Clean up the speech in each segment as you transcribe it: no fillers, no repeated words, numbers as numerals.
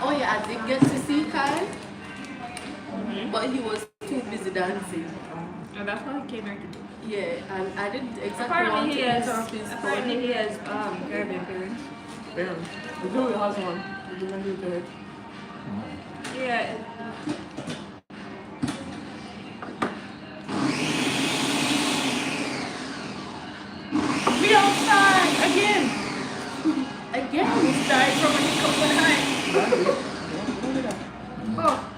Oh yeah, I did get to see Kai, but he was too busy dancing. And that's what he came here to do. Yeah, and I didn't exactly want Apparently to he has. interrupt his Apparently fun. he has Caribbean parents. Damn. The dude has one. The dude has Yeah. We outside again. Again, He died from a hiccup one night. Oh.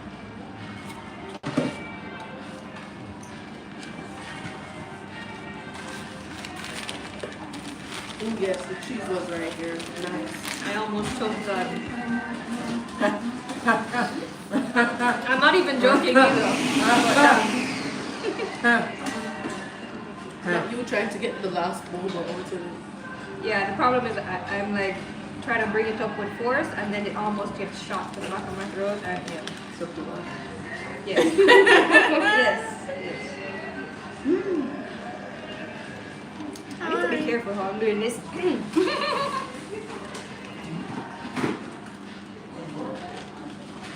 yes, the cheese was right here. Nice. I almost choked that. I'm not even joking either. Like you trying to get the last boba out of it. Yeah, the problem is I'm like trying to bring it up with force and then it almost gets shot to the back of my throat and yeah. So too much. Yes. Yes. I need to be careful how I'm doing this.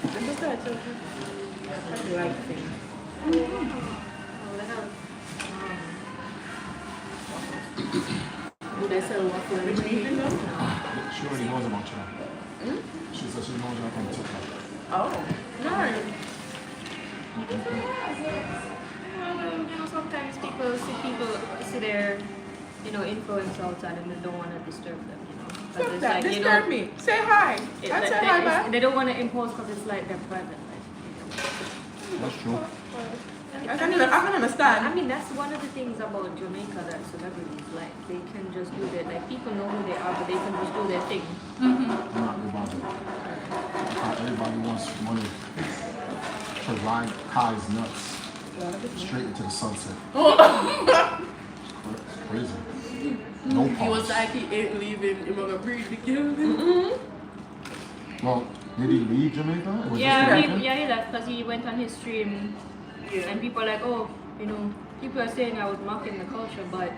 I'm just like, that's the right thing. Oh, the hell. Do they sell waffle and cheese? She already knows about you. She said she knows you from TikTok. Oh. No. Sometimes people see their, influence outside and they don't want to disturb them, Stop it's that. like, Disturb me. Say hi. It, I like, say hi back. they don't want to impose because it's like their private life. That's true. I can understand. I mean, that's one of the things about Jamaica that celebrities like. They can just do their, like, people know who they are, but they can just do their thing. Not everybody. Everybody wants money to ride Kai's nuts straight into the sunset. It's crazy. No He was pause. like he ain't leaving. He was gonna breathe the kill. Well, did he leave Jamaica? Or was Yeah, this he Jamaican? left because he went on his stream, and people are like, oh, people are saying I was mocking the culture, but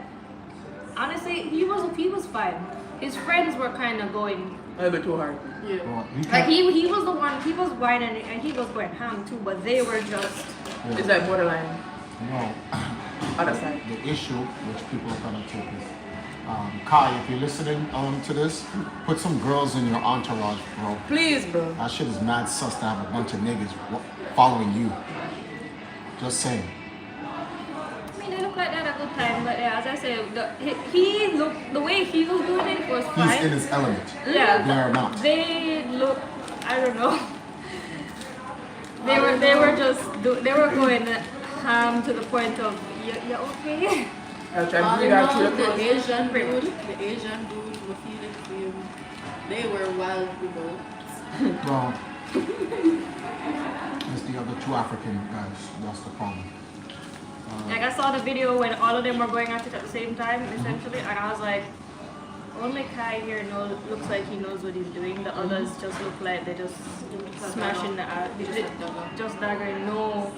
honestly, he was fine. His friends were kind of going. A little bit too hard. Yeah. Well, Like he was the one, he was whining and he was going ham too, but they were just. It's like borderline. No. Other side. The issue which people are gonna take is, Kai, if you're listening to this, put some girls in your entourage, bro. Please, bro. That shit is mad sus to have a bunch of niggas following you. Just saying. I mean, they look like they had a good time, but yeah, as I said, he looked the way he was doing it was fine. He's in his element. Yeah, They're not. they look. I don't know. They were going ham to the point of you okay? I'll try to breathe out through the the clothes. Asian dude were feeling him. They were wild people. Well, it's the other two African guys. That's the problem. Like I saw the video when all of them were going at it at the same time, essentially, and I was like, only Kai here looks like he knows what he's doing. The others just look like they're just smashing the ass. Just daggering, no.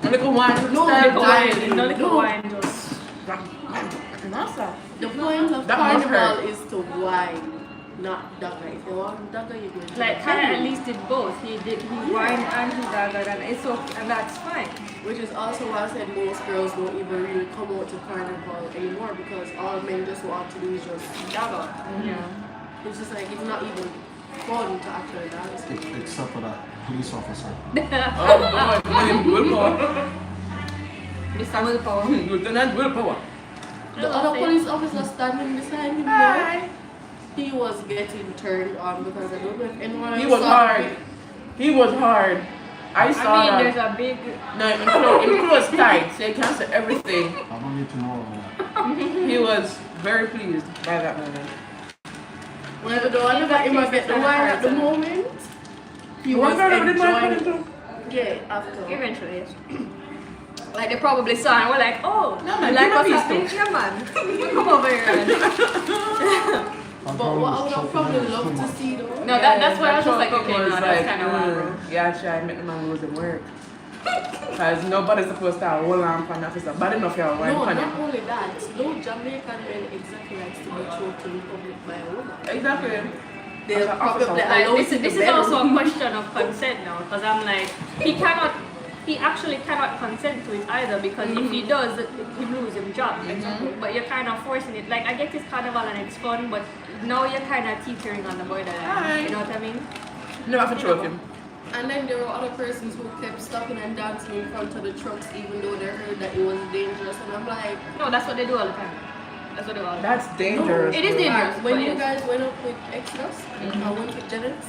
A little wine. No little wine, no little wine, just. Nasa. The point of That must carnival hurt. is to wine, not dagger. If you want dagger, you go to Like the Kai at venue. least did both. He whined and he daggered, and it's okay, and that's fine. Which is also why I said most girls don't even really come out to carnival anymore because all men just want to do is just dagger. Yeah. It's just like it's not even fun to actually dance. Except for that police officer. Oh, boy. Willpower. Mr. Willpower. Lieutenant Willpower. The other police officer standing beside him there, he was getting turned on because I don't know if anyone He else was saw hard. it. He was hard. I saw I mean, that. there's a big. No, in close tight, so he can say everything. I don't need to know all that. He was very pleased by that moment. Whenever the one that him get the wire at the moment, he was enjoying. Yeah, after. Eventually, yes. Like they probably saw and were like, oh, No, man, like give what's a piece happening here, man? Come over here. Man. But what I would have probably loved to see though. No, that's why I was just like, choking okay, was no, that's kind of wild, bro. Yeah, try to make the man lose him work. Because nobody's supposed to have one lamp on officer. Bad enough you have one No, on not him. only that. No Jamaican men exactly likes to be choked in public by a woman. Exactly. they'll As an probably officer. Like, allow this it in is the bedroom. also a question of consent now, because I'm like, he actually cannot consent to it either, because if he does, he loses his job. But you're kind of forcing it. Like, I get this carnival and it's fun, but now you're kind of teetering on the borderline. You know what I mean? No, I have to show him. And then there were other persons who kept stopping and dancing in front of the trucks even though they heard that it was dangerous. And I'm like, No, that's what they do all the time. That's what they do all the time. That's dangerous. It is bro. dangerous. when but you yes. guys went up with Exodus, I went with Janet's,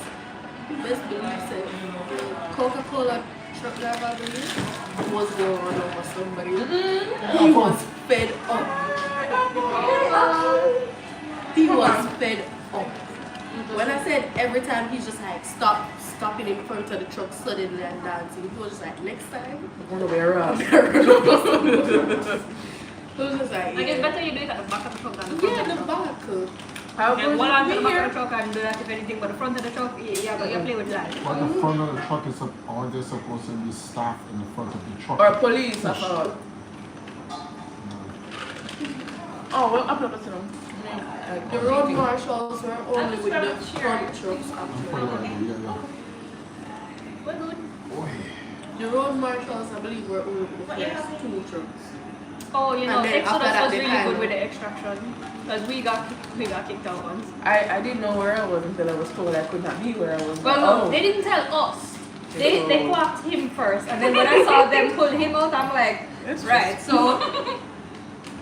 best believe said the Coca-Cola truck driver I believe was going to run over somebody. He was fed up. He was fed up. When I said every time he's just like stopping in front of the truck suddenly and dancing, he was just like next time. I want to wear up. It was just like, Like, it's better you do it at the back of the truck than the front yeah, of the the truck. back. How Like, was one on the it back here? of the truck and do that if anything, but the front of the truck, yeah, but you play with life. But the front of the truck is aren't there supposed to be staff in the front of the truck? Or police, I thought. Oh, well, I'm not listening. The road marshals were only with the front trucks I'm actually. putting it right here, yeah. We're good. Boy. The road marshals, I believe, were only with the first two trucks. Oh, you know, And then after Exodus that, was they really kind good of- with the extraction. Because we got kicked out once. I didn't know where I was until I was told I could not be where I was. Well, no, Oh. they didn't tell us. They clocked him first. And then when I saw them pull him out, I'm like, It's right, so.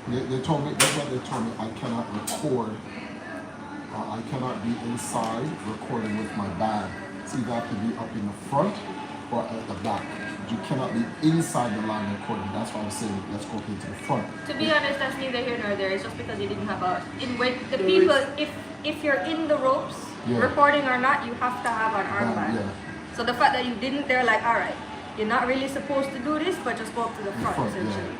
They told me, that's what they told me, I cannot record, I cannot be inside recording with my bag. So you have to be up in the front or at the back. You cannot be inside the line recording. That's why I'm saying, let's go into the front. To be honest, that's neither here nor there. It's just because you didn't have when the people, if you're in the ropes, Yeah. recording or not, you have to have an armband. Yeah. So the fact that you didn't, they're like, all right, you're not really supposed to do this, but just go up to the front, Front, essentially.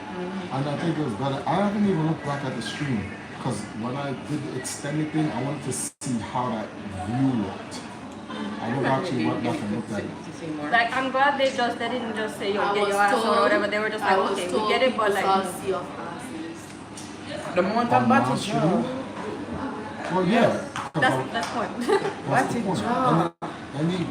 And I think it was better. I haven't even looked back at the stream because when I did the extended thing, I wanted to see how that view looked. I never actually went back and looked at it. Like, I'm glad they didn't just say, yo, I get was your ass out told- or whatever. They were just like, I was okay, we told get it, but people saw like, a sea of asses. The amount On of my battle stream? job. Well, yeah. that's point. That's the point. job. Any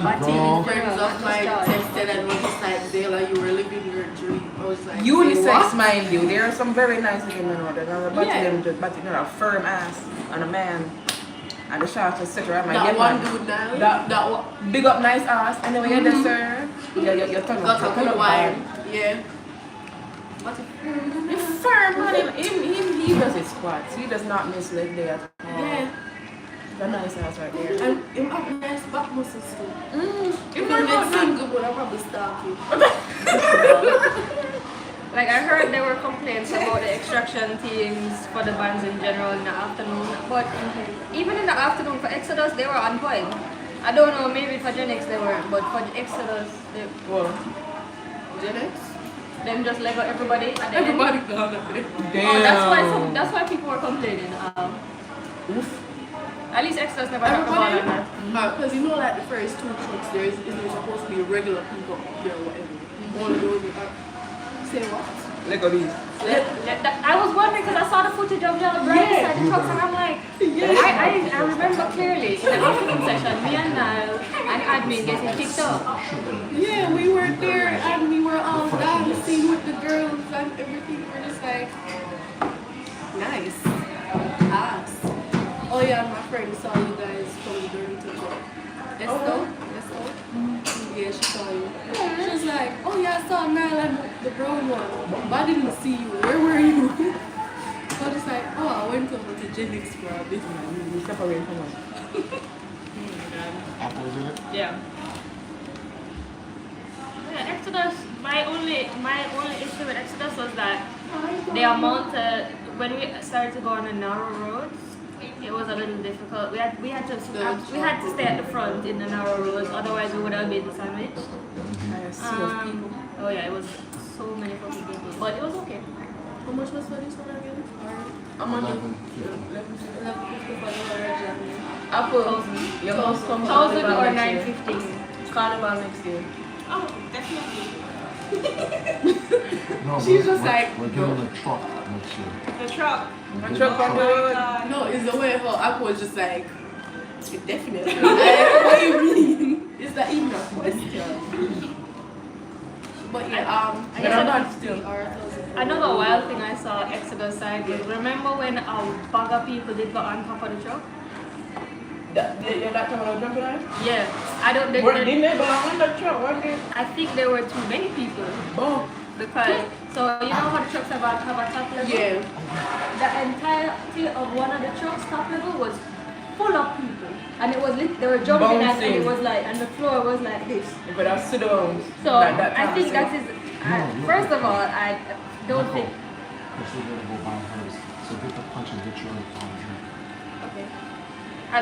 Batty girl, Friends of mine Just texted and was just like, Zayla, you were living your dream. I was like, Unisex, what? mind you. There are some very nice women out there. Now, but Yeah. them just, but you know, a firm ass and a man. And the shots, etc. That one dude now, that one. Big up nice ass. Anyway, you're there, sir. Your tongue Got a tongue good up wine. bad. Yeah. The firm man, he does his squats. He does not miss leg day at all. Yeah. The nice ass right there. And him have nice back muscles too. If You he know get about that? single, but I'll probably stalk you. Like, I heard there were complaints about the extraction teams for the bands in general in the afternoon, but even in the afternoon for Exodus, they were on point. I don't know, maybe for Gen X they weren't, but for Exodus, they, Well, Gen X? them just Lego everybody at the end. Everybody gone up there. damn. Oh, that's why people were complaining. Oof. At least Exodus never talked about Everybody? that. Because you know, like the first two trucks, there isn't supposed to be regular people up there or whatever. Only those who are. Say what? Look at these. I was wondering because I saw the footage of y'all right beside the trucks and I'm like, I remember clearly in the afternoon session, me and Niall and admin getting kicked out. Yeah, we were there and we were all dancing with the girls and everything. We're just like, nice. Ass. Oh yeah, my friend saw you guys from the Dirty TikTok. Estelle? Yeah, she saw you. She was like, oh yeah, I saw Niall and the brown one. But I didn't see you. Where were you? So I was like, oh, I went over to Genix for a bit. We separate from us. Apple is in it. Yeah. Yeah, Exodus, my only issue with Exodus was that the amount when we started to go on the narrow roads, it was a little difficult. We had to stay at the front in the narrow roads, otherwise we would have been sandwiched. I see of people. Oh yeah, it was so many fucking people, but it was okay. How much was for this one again? I'm on 11.50 for the original. Apple. Your house comes 1,000 Carnival or next year. 950. Carnival next year. Oh, definitely. No, She's just like, we're getting a truck next year. The truck. A truck on the road. No, it's the way her Apple was just like, Definitely. What do you mean? Is that even a question? But yeah, I guess I another wild thing I saw Exodus side was, remember when a bag of people did go on top of the truck? That time I was jumping on? Yeah, I don't think Didn't they belong on the truck, weren't they? I think there were too many people. Oh. Because, so you know how the trucks have a top level? Yeah. The entirety of one of the trucks top level was full of people. And it was they were jumping and it was like, and the floor was like this. But I sit down. So I think that is, first of all, I don't think. Because we're going to go buy hers. So get the punch and get your drink. Okay.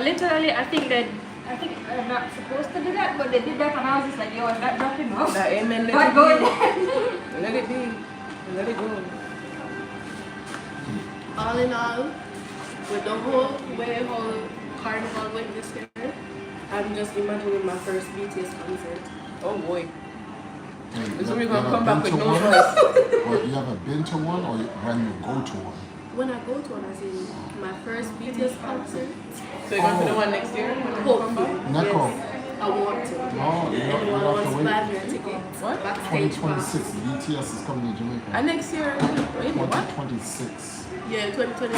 Literally, I think I'm not supposed to do that, but they did that and I was just like, yo, is that dropping off? That amen, let But it go be. ahead. Let it be. Let it go. All in all, with the whole carnival went this year, I'm just imagining my first BTS concert. Oh boy. Hey, This you we're you gonna ever come been back with to no one? choice. Or you ever been to one or when you go to one? When I go to one, I say my first BTS concert. So you're going to the one next year? When you come back? Neko. Yes, I want to. No, you Anyone have wants to to wait. buy me a ticket? What? Backstage pass. 2026, BTS is coming to Jamaica. And next year, wait, what? 2026. Yeah, 2020.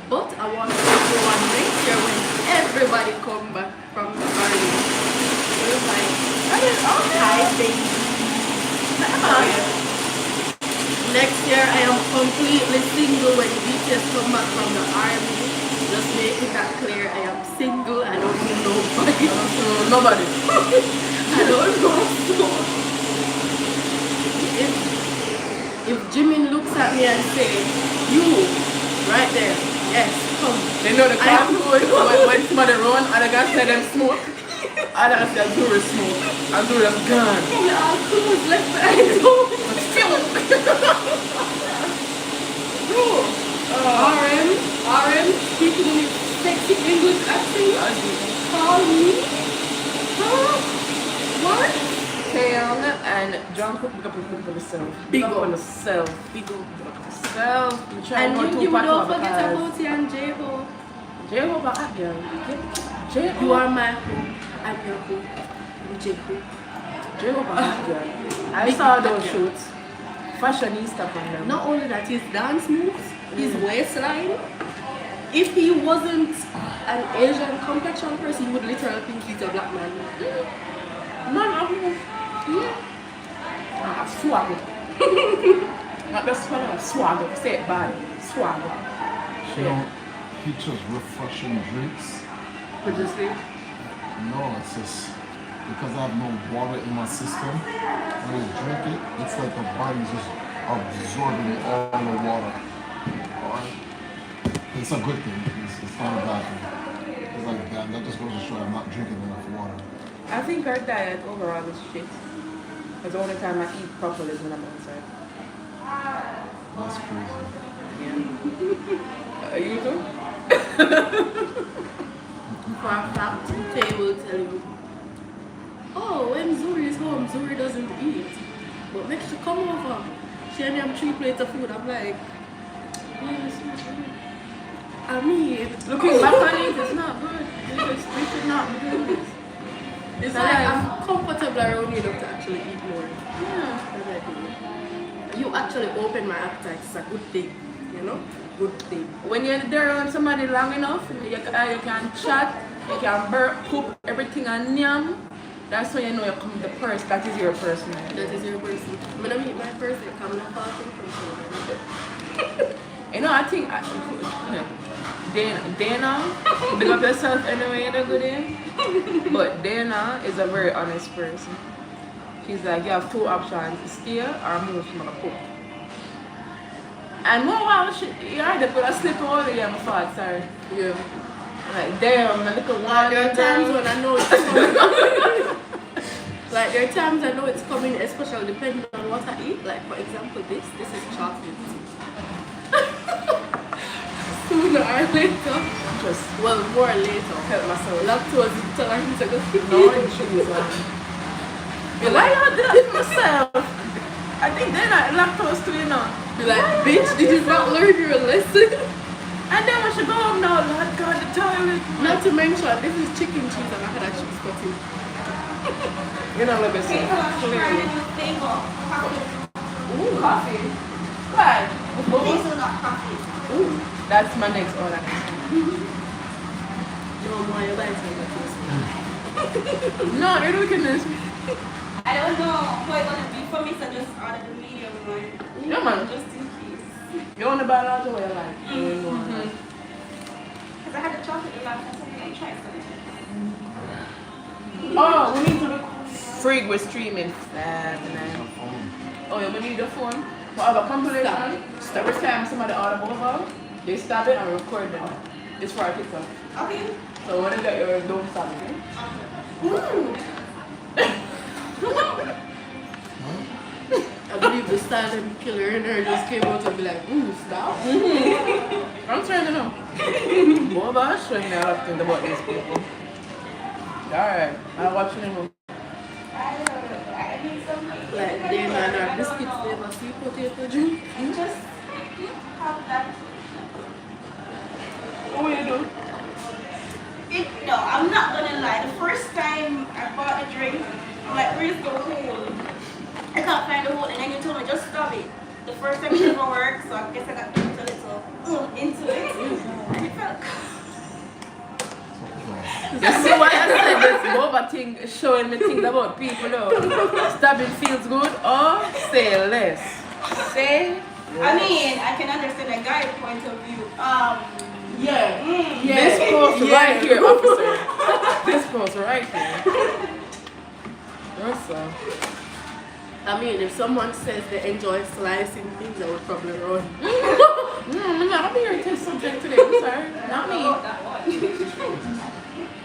But I want to go to one next year when everybody come back from the party. So it's like, hi baby. Next year I am completely single when BTS come back from the army. Just making that clear, I am single, I don't know nobody. Nobody. I don't know. If Jimin looks at me and say, you, right there, yes, come. They know the I am class going when somebody run and the guy say them smoke. And I say Zuri smoke. And Zuri is gone. Probably all clothes left behind home. Bro, RM, speaking in sexy English accent, call me. Huh? What? Taeyong and John Cook pick up for themselves. Big up up. on themselves. Big up. Self. And you don't forget about you and J-Ho. J-Ho back again. J-Ho. You are my hope. I'm your hope. I'm J-Ho. J-Ho back again. I saw those shoots. Fashionista from them. Not only that, his dance moves, his waistline. If he wasn't an Asian complexion person, you would literally think he's a black man. Man, I move. Yeah. I swag. Not the swag, swag. Say it bad. Swag. You know, HeeCha's refreshing drinks. Could you see? No, it's just because I have no water in my system. When I drink it, it's like the body's just absorbing all the water. Alright? It's a good thing. It's not a bad thing. It's like that just goes to show I'm not drinking enough water. I think our diet overall is shit. Because the only time I eat properly is when I'm outside. That's crazy. Yeah. You too? For a fact, Tay will tell you, oh, when Zuri is home, Zuri doesn't eat. But make sure come over. She only have 3 plates of food. I'm like, yes, I mean, Looking back on it, it's not good. We should not be doing this. it's like I'm comfortable around you enough to actually eat more. Yeah. You actually open my appetite. It's a good thing, you know? Good thing. When you're there around somebody long enough, you can chat, you can burp, poop, everything and yam. That's when you know you're coming the person. That is your person. That is your person. When I meet my person, I'm not talking from children. You know, I think Dana, big up yourself anyway, you're good in. But Dana is a very honest person. She's like, you have 2 options, stay or move from the poop. And more while you are there, but I sleep all the day, my fault, sorry. Yeah. Like, damn, my little one. There are times when I know it's coming. Like, there are times I know it's coming, especially depending on what I eat. Like, for example, this is chocolate. Sooner or later. Just Well, more later. help myself. Lactose intolerant. No, you should use one. Why you do that to myself? I think they're not lactose too, you know. Be like, bitch, did you not learn your lesson? And then when she go home now, Lord God, the toilet. Not to mention, this is chicken cheese and I had a cheese cutting. You know, look at Okay, see. so I'm trying a new flavor. Coffee. Ooh, coffee. Why? This is not coffee. Ooh, that's my next order. No, why you guys are like this? No, you're the wickedness. I don't know how it's gonna be for me, so just order the medium one. Yeah, man. Just in case. You want to buy large or what you like? Because I had the chocolate the last time, so I'm gonna try something. Oh, we need to look. Frig, we're streaming. Tonight. Oh, yeah, we need the phone. For our compilation, every time somebody order over, they stop it and record them. It's for our TikTok. Okay. So when you get your don't stop it. I believe the silent killer in her just came out and be like, ooh, stop. I'm trying to know. More about showing me a lot of things about these people. Alright, I'm watching them. I need something. Like, they and our biscuits, they have a sweet potato drink. Just have that. What will you do? No, I'm not gonna lie. The first time I bought a drink, I'm like, where's the hole? I can't find the hole, and then you told me just stop it. The first time it didn't work, so I guess I got into it, and it felt. You see why I said this boba thing is showing me things about people though. Stabbing feels good or say less. Say I mean, I can understand a guy's point of view. Yeah. this post right here, officer. This post right here. That's I mean, if someone says they enjoy slicing things, I would probably run. I'm not be your test subject today, I'm sorry. Not me.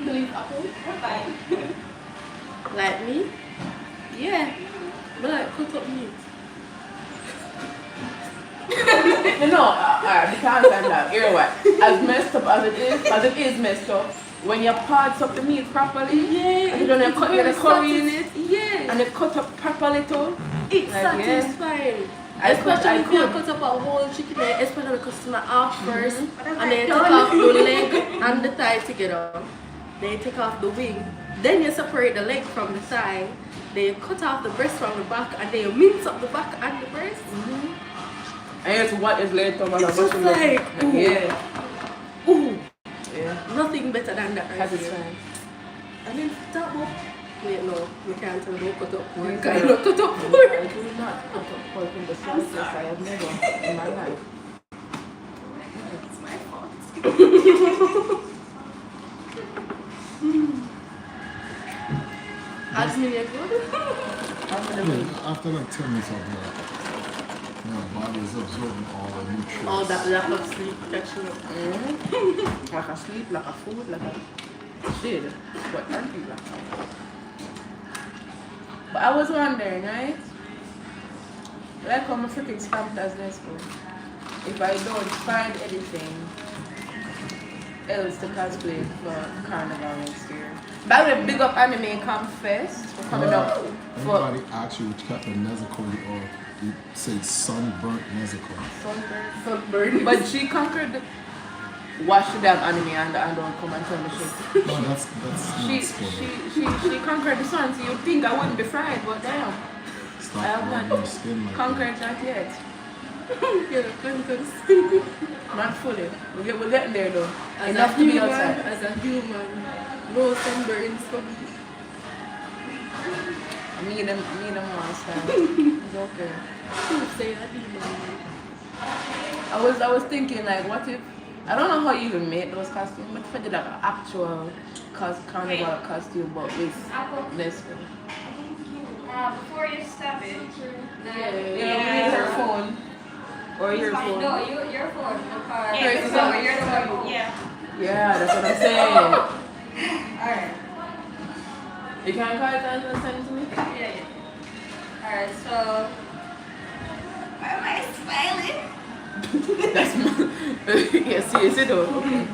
Believe apple? Fine. Like me? Yeah. But like, cut up meat. No, alright, because I'm not. Hear what? As messed up as it is messed up, when you parts up the meat properly, Yeah. and you don't it's cut very the curry in it, Yeah. and you cut up properly too. It's Like, yeah. satisfying. I Especially if you could. cut up a whole chicken, especially because it's not off first, What and then you have take I off the leg and the thigh together. Then you take off the wing. Then you separate the leg from the thigh. Then you cut off the breast from the back, and then you mince up the back and the breast. And it's what is laid on It's just like, ooh. yeah. Ooh, Yeah. nothing better than that right here. Satisfying. And then top up. Wait, no, we can't tell them cut up. We Yeah. can't cut up. I do not cut up pork in the slightest. I have never in my life. It's my fault. Admin, you good? After like 10 minutes of work, your body is absorbing all the nutrients. All that lack of sleep catching up. Like a sleep, like a food, like a shit. What aren't you like? But I was wondering, right? Like how my freaking stamped as let's go. If I don't find anything else to cosplay for Carnival next year. By the way, big up Anime Confest for coming up. For Anybody asks you which type of Nezuko or you say sunburnt Nezuko. Sunburn. But she conquered the... Watch the damn anime and don't come and tell me shit. No, that's She not spoiler. conquered the sun, so you'd think I wouldn't be fried, but damn. Stop I have rubbing not your skin like conquered that yet. Yeah, contest. Not fully. We're getting there though. As Enough a to be human, outside. as a human, no sunburns for me. Me and them monster. It's okay. Who say a demon? I was thinking like, what if I don't know how you even make those costumes, but if I did like an actual carnival costume, but with less. Before you stop it, You need her phone or your phone. No, your phone. Yeah, Right, so so you're the one. Yeah. Yeah, that's what I'm saying. Alright. You can call it and send it to me. Yeah. Alright, so Why am I smiling? That's my yes, though. Okay.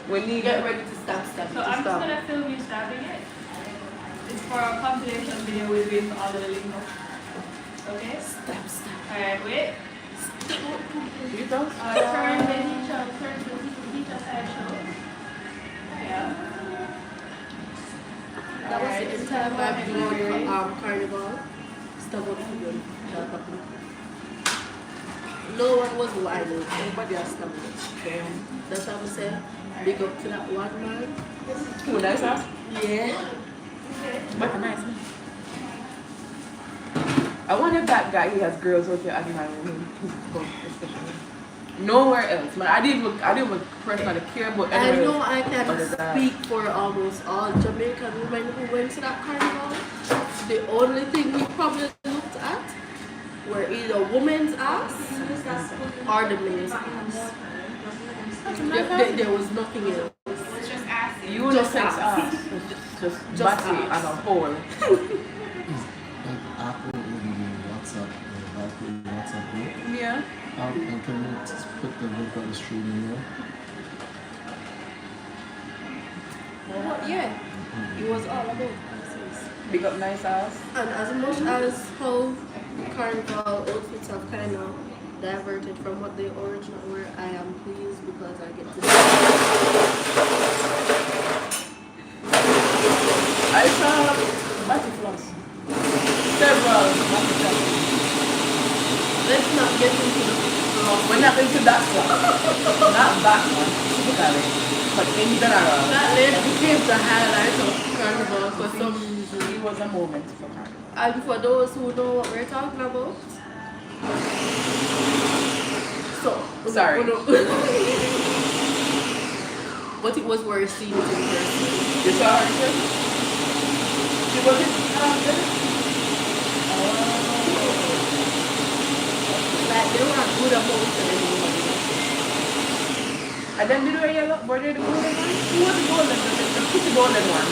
When you Get get ready to stop. So I'm just stop. gonna film you stabbing it. It's for a compilation video with all the lingo. Okay? Stop. Alright, wait. You don't? Turn the HeeCha sideshow. Yeah. That was the entire vibe carnival. Stuff up to them. No one was wilding. Everybody has stuff. That's what I'm saying. Big up to that one man. Who, nice ass? Yeah. But nice. I wonder if that guy, he has girls out there admiring him. Especially. Nowhere else, man. I didn't personally care about I anywhere know else. I can other than that. speak for almost all Jamaican women who went to that carnival. The only thing we probably looked at were either woman's ass or the men's ass. There was nothing else. It's just acid. Unisex ass. Just body as a whole. Is Apple in the WhatsApp, Valkyrie WhatsApp group? Yeah. And can you put the link on the stream in there? Yeah, it was all about asses. Big up nice ass. And as much as how the carnival outfits have kind of diverted from what they originally were, I am pleased because I get to see. I saw body floss. Several body floss. Let's not get into the We're not into that one. Not that one, specifically. But in general. that lady became the highlight of carnival for some reason. It was a moment for her. And for those who know what we're talking about, so Sorry. But it was worth seeing it in person. You saw her? She wasn't Like they were a good amount of everyone. and then did you wear yellow? Were they the golden one? Who was the golden one? The pretty golden one.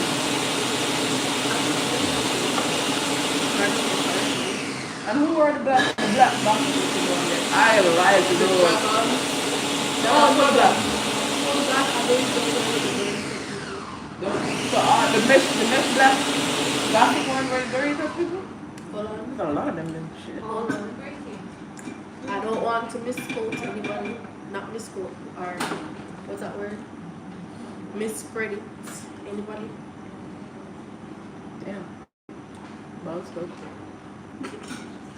And who wore the black boxes? I like those. No, no black. So the mesh black plastic one were very good people? Hold on. There's a lot of them shit. Hold on. I don't want to misquote anybody. Not misquote, or what's that word? Miscredit anybody. Damn. Well, it's good.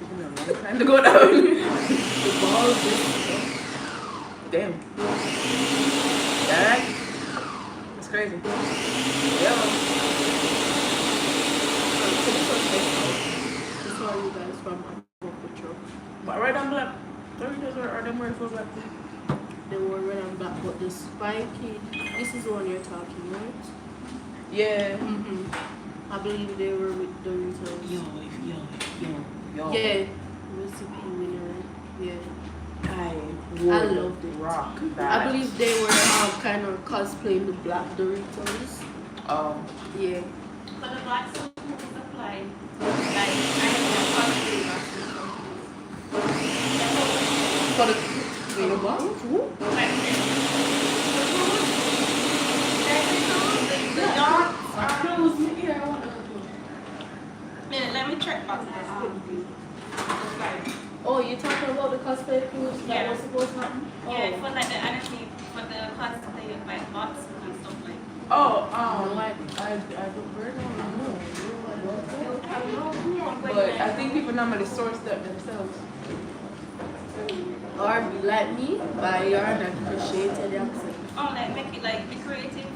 Taking me a long time to go down. The ball is Damn. Alright. It's crazy. Yeah. This one you guys from Patrol. But red and black. Doritos are them wearing full black. They were red and black, but the spiky. This is the one you're talking, right? Yeah. I believe they were with Doritos. Yo. Yeah. Recipe winner. Yeah. I loved it. Rock I that. believe they were kind of cosplaying the black Doritos. Yeah. For the black suit who is applied, like I have For the what? Let me check back. Oh, you're talking about the cosplay cruise that Yeah. was supposed to happen? Yeah, for like the energy, for the cosplay of like bots and stuff like. Like I don't really know. But I think people normally source that themselves. Or be like me, buy yarn and crochet till the accent. Oh, like make it like be creative.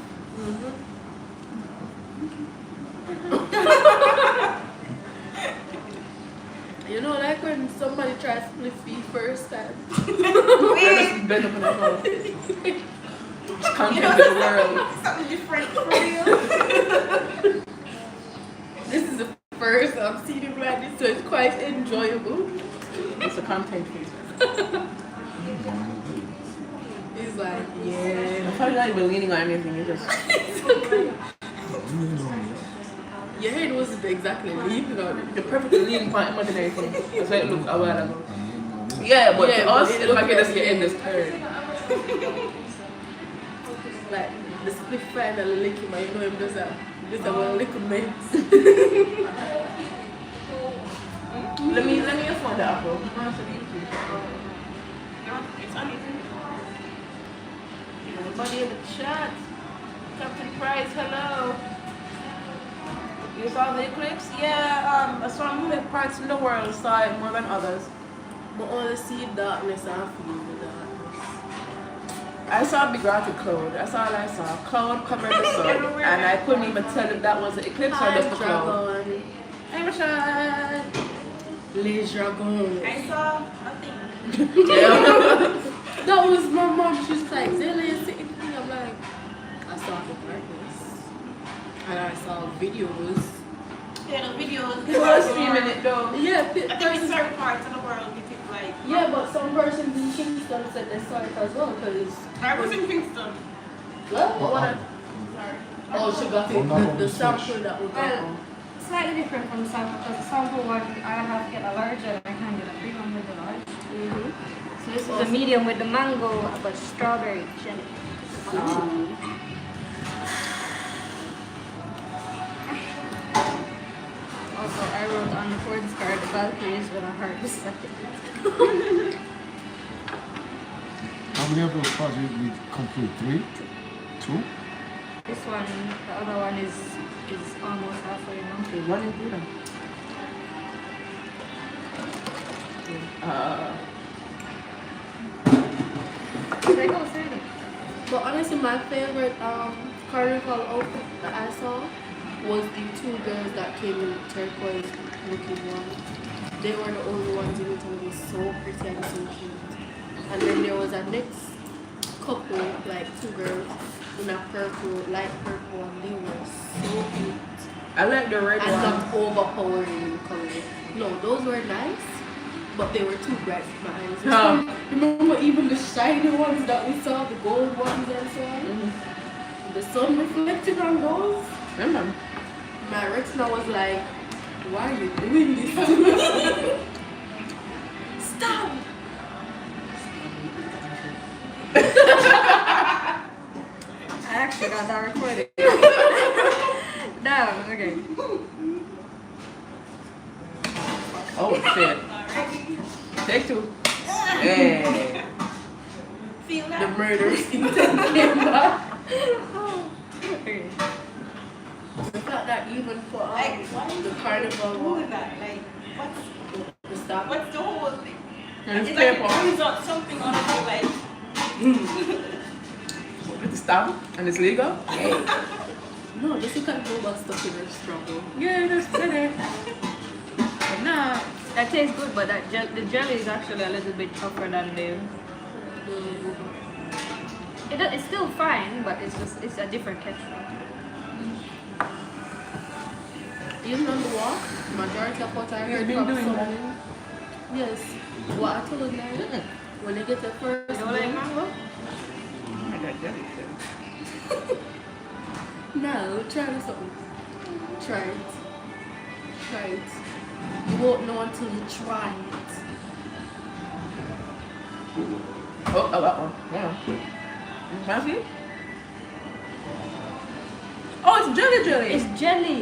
You know, like when somebody tries to split feet first time. Just bend up in the phone. Just conquer the world. Something different for real. This is the first I've seen him like this, so it's quite enjoyable. It's a content piece. He's like, yeah. I'm probably not even leaning on anything. You just. Your head wasn't exactly leaning on it. The perfect leaning point imaginary thing. That's why it looked a while ago. Yeah, but Yeah, to us, but it it's like looked it doesn't like- get in this turn. Like, the split finally lick him, and you know him does that. Just a well lick mates. Let me afford the apple. It's on it. Everybody in the chat. Captain Price, hello. You saw the eclipse? Yeah, some parts in the world saw it more than others. But only see darkness and feel the darkness. I saw a big rotted cloud. That's all I saw. Cloud covered the sun. And I couldn't even tell if that was the eclipse or just the cloud. Dragon. Hey, Rashad. Les Dragons. I saw nothing. That was my mom. She's like, Zillion sitting here. I'm like, I saw the darkness. And I saw videos. Yeah, the videos. He was streaming it though. Yeah, I think in certain parts of the world you think like. yeah, but some persons in Kingston said they saw it as well because. I was in Kingston. What? But, Sorry. Oh, she got I'm not it. on The the sample that we got. Well, slightly different from the sample because the sample one I have to get a large and I can get a big one with the large. So this is the medium with the mango but strawberry jelly. Also, I wrote on the fourth card the Valkyries with a heart beside it. how many of those cards we complete? 3? 2? This one, the other one is almost halfway now. There's one in freedom. Should I go through it? But honestly, my favorite carnival outfit that I saw was the 2 girls that came in turquoise looking one. They were the only ones in it and it was so pretty and so cute. And then there was a next couple, like 2 girls in a purple, light purple, and they were so cute. I like the red And one. not overpowering in color. No, those were nice, but they were too bright for my eyes. Oh. Remember even the shiny ones that we saw, the gold ones and so on? The sun reflected on those. Remember? My retina was like, why are you doing this to me? Stop! I actually got that recorded. No, okay. Oh shit. Take 2. Hey. Feel The that? murder scene came back. Okay. The fact that even for Like, why is the it carnival doing one, that? Like, what's the stuff. what's the whole thing? And it's It's like it paper. brings out something on it, like. With the stamp and it's legal. Hey. No, just look at global stuff in her struggle. Yeah, that's better. Nah. That tastes good, but the jelly is actually a little bit tougher than it's still fine, but it's a different texture. Even on the walk, majority of what I You've heard been from doing someone. Yes. What I told them, when they get their first You don't like dose- mango? I got jelly shit. No, try this something. Try it. Try it. You won't know until you try it. Oh, that one. Yeah. Fancy? Oh, it's jelly. It's jelly.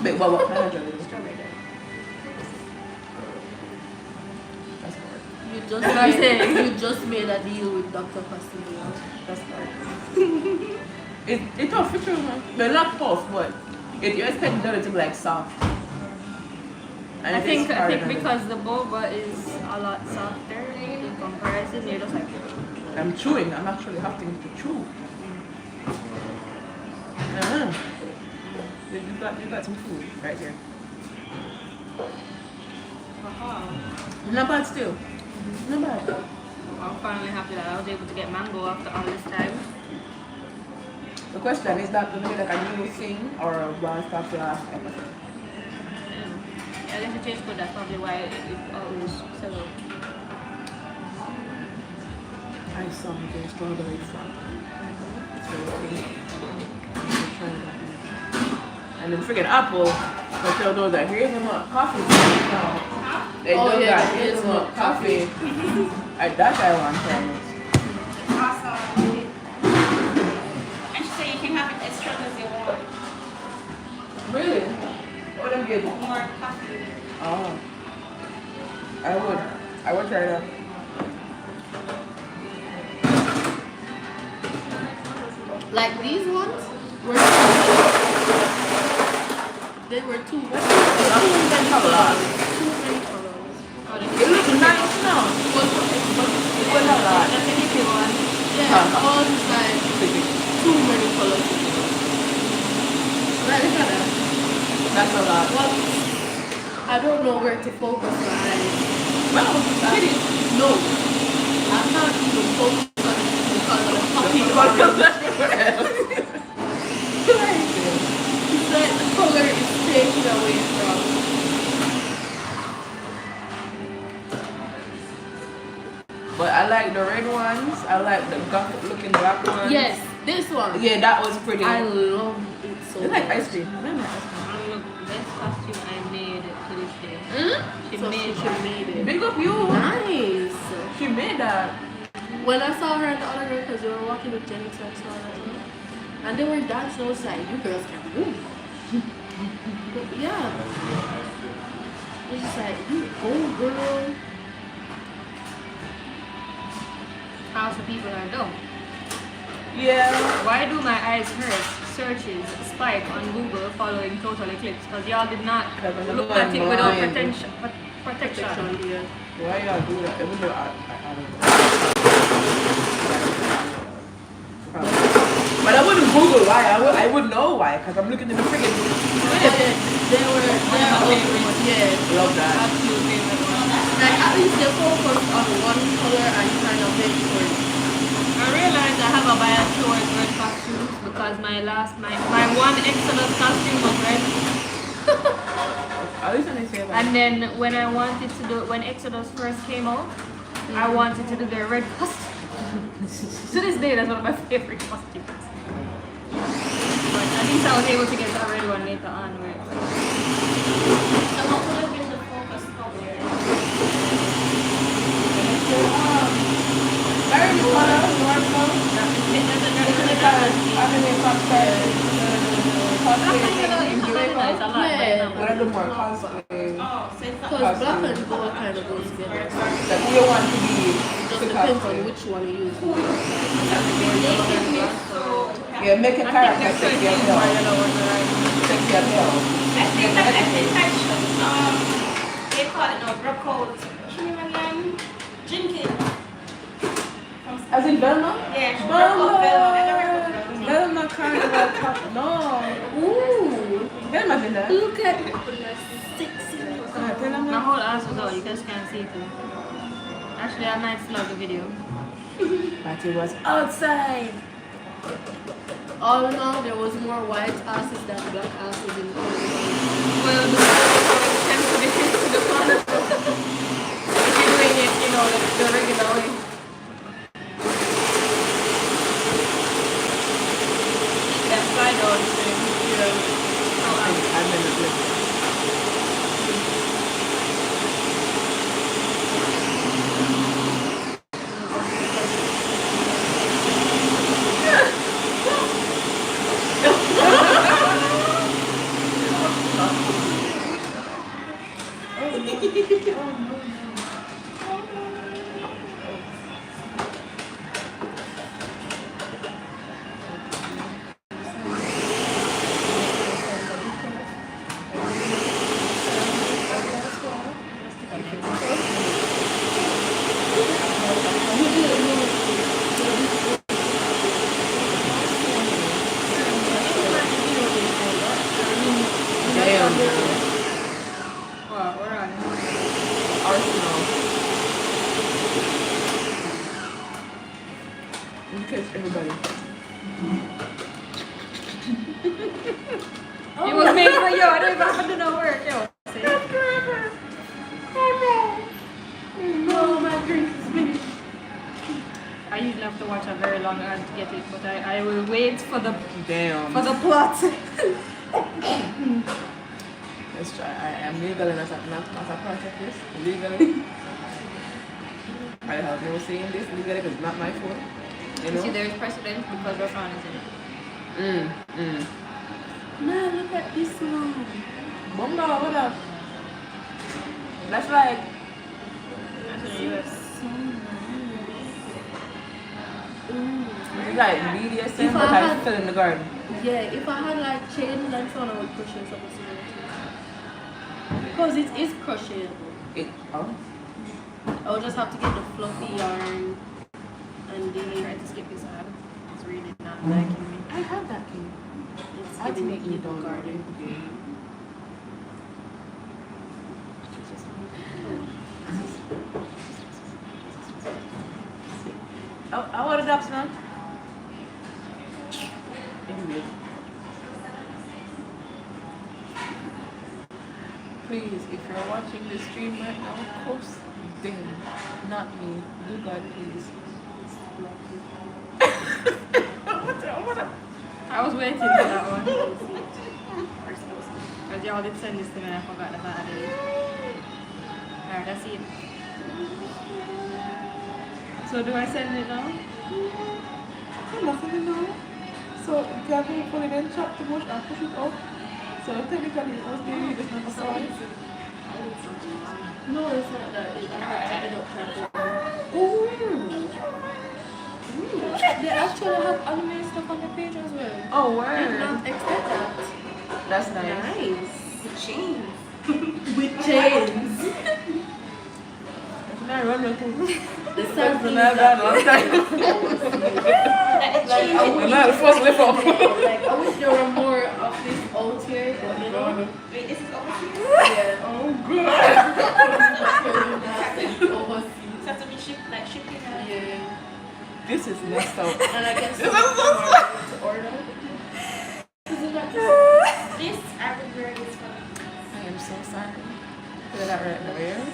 Wait, what kind of jelly? Strawberry jelly. That's hard. That's what I'm saying. You just made a deal with Dr. Pastillo. That's hard. It's tough for sure, man. They're not tough, but you expect jelly to be like soft. And I it think is harder than because the boba is a lot softer in comparison, you're just like I'm chewing. I'm actually having to chew. You got some food right here. Not bad still. Not bad. I'm finally happy that I was able to get mango after all this time. The question is that going to be like a new thing or one stop last episode? I guess it tastes good, that's probably why it always sells out. I saw the strawberry front. It's very sweet. And then freaking apple, but tell those that hazelnut coffee. They Oh, do yeah, that the hazelnut hazelnut coffee. That I want to try. Awesome. And she said you can have it as strong as you want. Really? What them get? More coffee. Oh. I would try that. Like these ones were they were too many colors. Too many colors. It looks nice now. It was a lot. That's a hippie one. Yeah, all is like too many colors. Right, look at that. That's a lot. Well, I don't know where to focus my eyes. Well, kitty. No, I can't even focus on it because of the puppy. It's like the color is taken away from. But I like the red ones. I like the gothic looking black ones. Yes, this one. Yeah, that was pretty. I love it so It's like much. ice cream. I remember ice cream. Look, best costume I made to this day. She So made she made it. Big up you. Nice. She made that. When I saw her and the other girl, because they were walking with Jenny, so I saw her, and they were dancing, I was like, you girls can move. But yeah. I was just like, you go, girl. House of people are dumb. Yeah. Why do my eyes hurt? Searches spike on Google following total eclipse because y'all did not look at it without protection. Yeah. Why y'all do that? Even though I don't know. But I wouldn't Google why. I would know why because I'm looking in the friggin' They were yeah. Love that. Absolute favorite one. Like at least they focus on one color and kind of make for it. I realized I have a bias towards red costumes because my one Exodus costume was red. At least when they say that. And then when I wanted to do when Exodus first came out, I wanted to do their red costume. To this day, that's one of my favorite costumes. But at least I was able to get that red one later on. So what would have been the focus color? Very color, normal. What are the more cosplay? Because black and gold kind of goes together. That you want to be Just depends on which one you use. Yeah, make a character sexy as hell. Sexy as hell. I think I should, they call it now, Brocode. Can you remember Jenkins? As in Velma? Yeah, Brocode Velma. Velma Carnival Cup. No. Ooh, Velma did that. look at My whole ass was out, you guys can't see it. Actually, I might still have the video. But it was outside. all in all, there was more white asses than black asses in the Well, the tends to be to the fun. If you're doing it, you know, the regular way. That side on thing, you know. I'm in the blip. Wow, we're on. Arsenal. In case everybody. It was made for you. I don't even have to do no work, yo. See? No, my drink is finished. I usually have to watch a very long ad to get it, but I will wait for the Damn. plot. Let's try. I am legally not a part of this. Legally. I have no say in this legally because it's not my fault. You know? See, there is precedent because Roshan is in it. Man, look at this one. Bomba, what up? That's like. That's in the US. So nice. Ooh. It's like BDSM, If but I I had- fell in the garden. Yeah, if I had like chain length on, I would crochet something similar to it. Because it is crochetable. Oh. I would just have to get the fluffy yarn and Try the to skip his ad. It's really not liking me. I have that key. it's I giving think me you the don't garden. I want the dots, man. Anyway. Please, if you're watching this stream right now, post them, not me. Do God, please. I was waiting for that one. Because y'all did send this to me and I forgot about it. Alright, that's it. So do I send it now? I'm not going to know. So, if you have to put it in, chop the bush and push it up. So, technically, it was the it's not a size. No, it's not that. I have to end up trying to. Ooh. They actually have anime stuff on the page as well. Oh, I did word. not expect that. That's nice. Nice. The chains. With chains. Can I run with it? The That's sad thing the is that long time. like, I wish I'm not the first lift up. like, I wish there were more of this out here, but you know. Wait, this is over here? Yeah. Oh, God. Overseas. It has to be shipped, like shipping. Yeah. This is messed up. And I guess some to order. Isn't that This, I would wear this one. I am so sorry. Put that right now, yeah?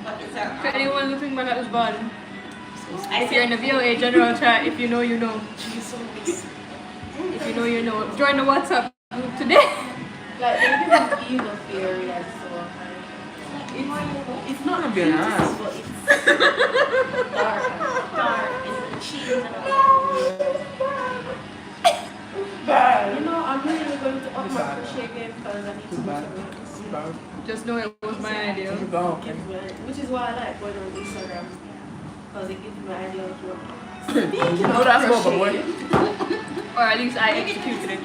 But it's a, For anyone looking back at this button, I if you're in the VOA general chat, if you know, you know. Jesus. If you know, you know. Join the WhatsApp group today. like they give you the fear, like so. It's not I'm being beautiful, honest. but it's dark. dark. It's cheese and all. You know, I'm really going to up my crochet game because I need to bad. do something. Just know it was my idea. Which is why I like going on Instagram. Because it gives me ideas of what. No, that's what I'm crochet, Or at least I executed it.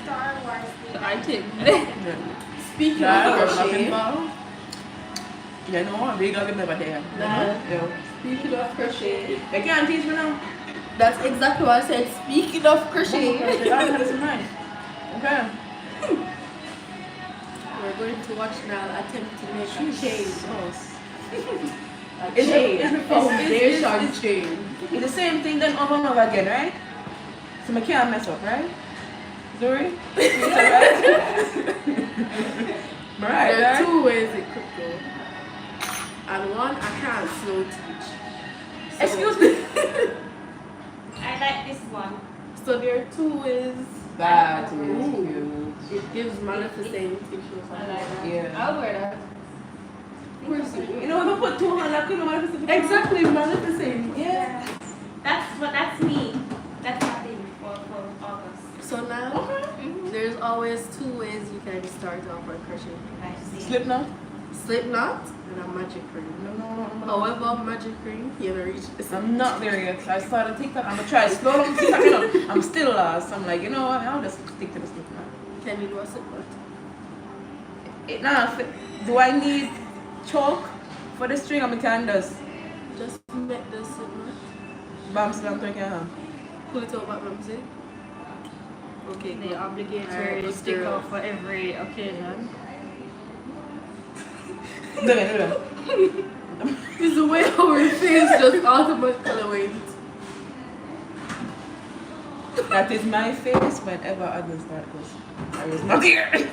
Star Wars. So I take. Speaking Yeah, of crochet, you know, I'm big on never there. Nah. Speaking of crochet, They can't teach me now. that's exactly what I said. Speaking of crochet, That's nice. Okay. we're going to watch now attempt to make a chain. A Is it- chain. is it- Foundation chain. It's the same thing then over and over again, right? So I can't mess up, right? Zuri? Is that right? Right, There are right? two ways it could go. And one, I can't slow teach. So- Excuse me. I like this one. So there are two ways. That is Ooh. cute. It gives Maleficent issues. I like that. Yeah. I'll wear that. Where's it? You know, if I put 200, I couldn't have Exactly, Maleficent. Yeah. That's me. That's my thing for August. So now, there's always two ways you can start off with crochet. I see. Slip now? Slip knot and a magic ring. No. However, magic ring, you know, reach the I'm not there yet. I started TikTok. I'm gonna try slow down TikTok. You know, I'm still lost. I'm like, you know what? I'll just stick to the slip knot. Can you do a slip knot? Do I need chalk for the string? I can just Just make the slip knot. bam slam to can. Pull it over, Ramsey. Okay, The good. obligatory Alright, sticker girl. for every occasion. Do it. It's the way our face just automatically went. That is my face whenever others start because I was not here.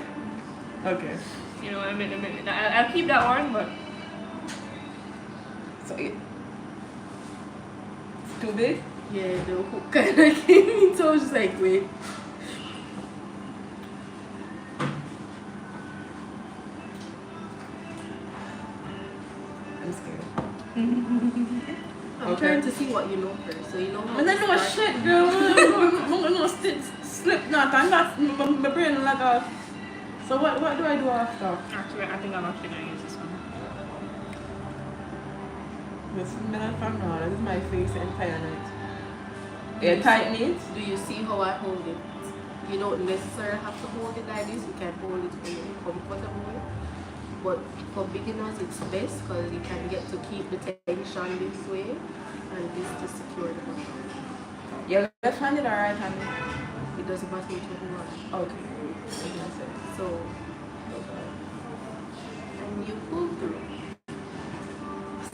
Okay. You know, I'll keep that one, but So it's too big? Yeah, the hook kind of came in, so I was just like, wait. I'm scared. I'm Okay. trying to see what you know first, so you know how And I to know start. shit, girl. I'm gonna slip knot. I'm not my brain like a. So what do I do after? actually, I think I'm actually gonna use this one. This is from now. This is my face the entire night. You tighten it. Do you see how I hold it? You don't necessarily have to hold it like this. You can hold it when you're comfortable. But for beginners, it's best because you can get to keep the tension this way and this to secure the bottom. You're left-handed or right-handed? It doesn't matter which one you want. Okay. So, and you pull through.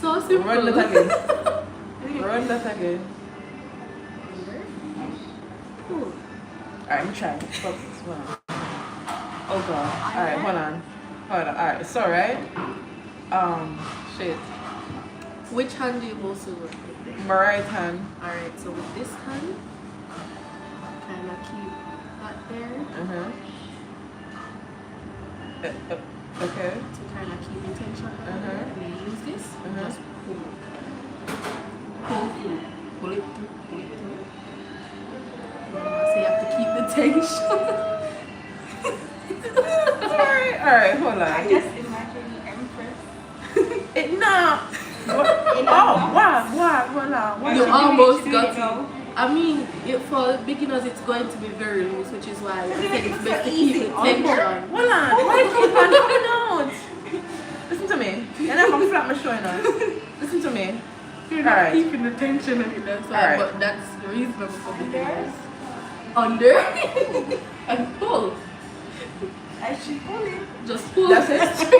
So simple. Run that again. Run that again. Under. Pull. Alright, I'm trying. Focus. Hold on. Oh god. Alright, hold on. Alright, so right. Shit. Which hand do you mostly work with? My right hand. Alright, so with this hand, kind of keep that there Okay. to kind of keep the tension. And then use this, just pull. Pull through. Pull it through. Pull it through. So you have to keep the tension. Alright, hold on. I just imagine Empress. It no. Wow. You almost got it. I mean, for beginners, it's going to be very loose, which is why I said it's best to keep the tension. Hold on. Why keep on going out? Listen to me. You're not gonna flap my shoulder. Listen to me. You're not Alright. keeping the tension in it, that's why, Alright. but that's reasonable for beginners. Under and pull. I should pull it. Just pull. That's it?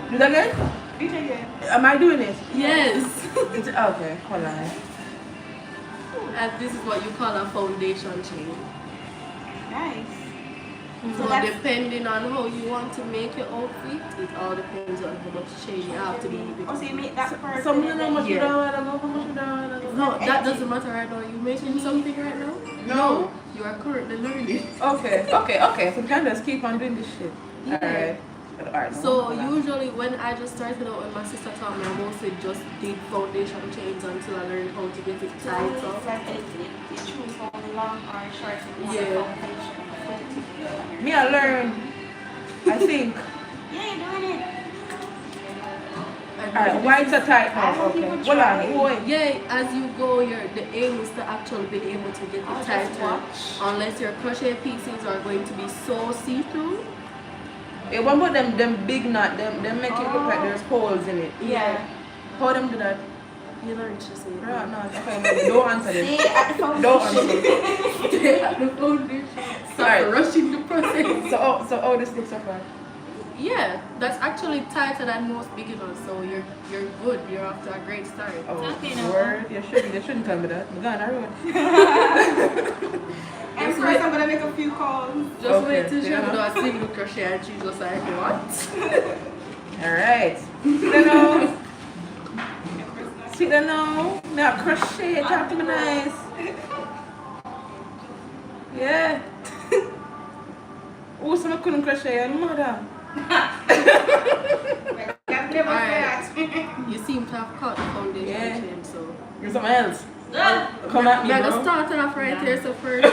Do that again? Do it again. Am I doing it? Yes. Okay, hold on. And this is what you call a foundation chain. Nice. So that's- depending on how you want to make your outfit, it all depends on how much chain you have to be. Oh, so you make that first. Some you know how much you Yeah. don't want to go, how much you don't want to go. No, that doesn't matter right now. Are you making something right now? No. You are currently learning. Okay. So we can just keep on doing this shit. Yeah. Alright. So usually when I just started out, when my sister taught me, I mostly just did foundation chains until I learned how to get it tight It's up. like you choose only long or short. Yeah. Me I learn. I think. Yeah, you're doing it. Alright, why it's a tight I now? hope Okay. people Hold try. on. Wait. Yeah, as you go, the aim is to actually be able to get I'll it just tighter. watch. Unless your crochet pieces are going to be so see-through. Hey, what about them big knot? Them make it look like there's holes in it. Yeah. How them do that? You learn to say Right, no, okay, don't answer them. Stay at the Don't foundation. answer them. Stay at the foundation. Stop Alright. rushing the process. So all this looks so far. Yeah, that's actually tighter than most beginners, so you're good. You're off to a great start. Oh, Okay, now. word. You shouldn't tell me that. I'm going to ruin. And first, I'm gonna make a few calls. Just Okay, wait till she yeah. do a single crochet and she's just like, what? Alright. You know. See that now? Now crochet, talk to me nice. Yeah. Oh, so I couldn't crochet your mother. I've never Alright. said that. You seem to have caught the foundation Yeah. chain, so. You're someone else. Come at me, We're gonna bro. start off right here, so first.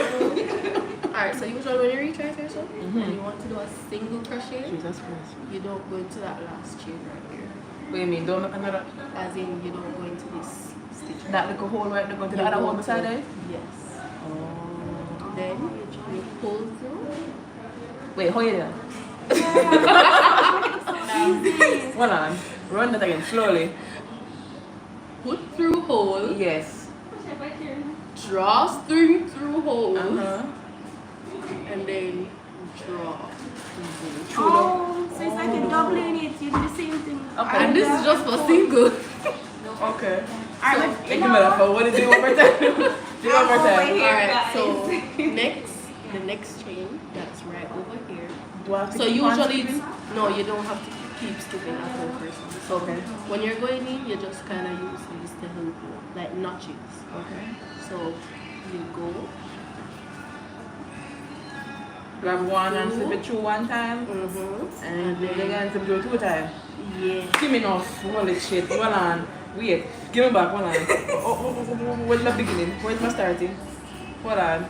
Alright, so usually when you reach right here, so, and you want to do a single crochet, Jesus Christ. you don't go into that last chain right here. What do you mean? Don't make another. As in, you don't go into this stitch. That little hole right there, go to the You other go one beside to- it? Yes. Oh. Then you pull through. Wait, hold it. Hold on. Run that again, slowly. Put through hole. Yes. Draw string through hole. Uh-huh. And then draw. Oh, so it's like a doubling it. You do the same thing. Okay. And this is just for single. Okay. Alright, Thank you, mother. What did you do one more time? Do it one more time. Here, Alright, so guys. next, the next chain that's right over here. Do I have to So keep on usually, skipping? no, you don't have to keep skipping at all first. So Okay. when you're going in, you just kind of use these to help you, like notches. Okay. So you go. Grab one and slip it through one time. And then again slip it through 2 times. Yeah. Give me enough. Holy shit. Hold on. Wait. Give me back. Hold on. Where's my beginning? Where's my starting? Hold on.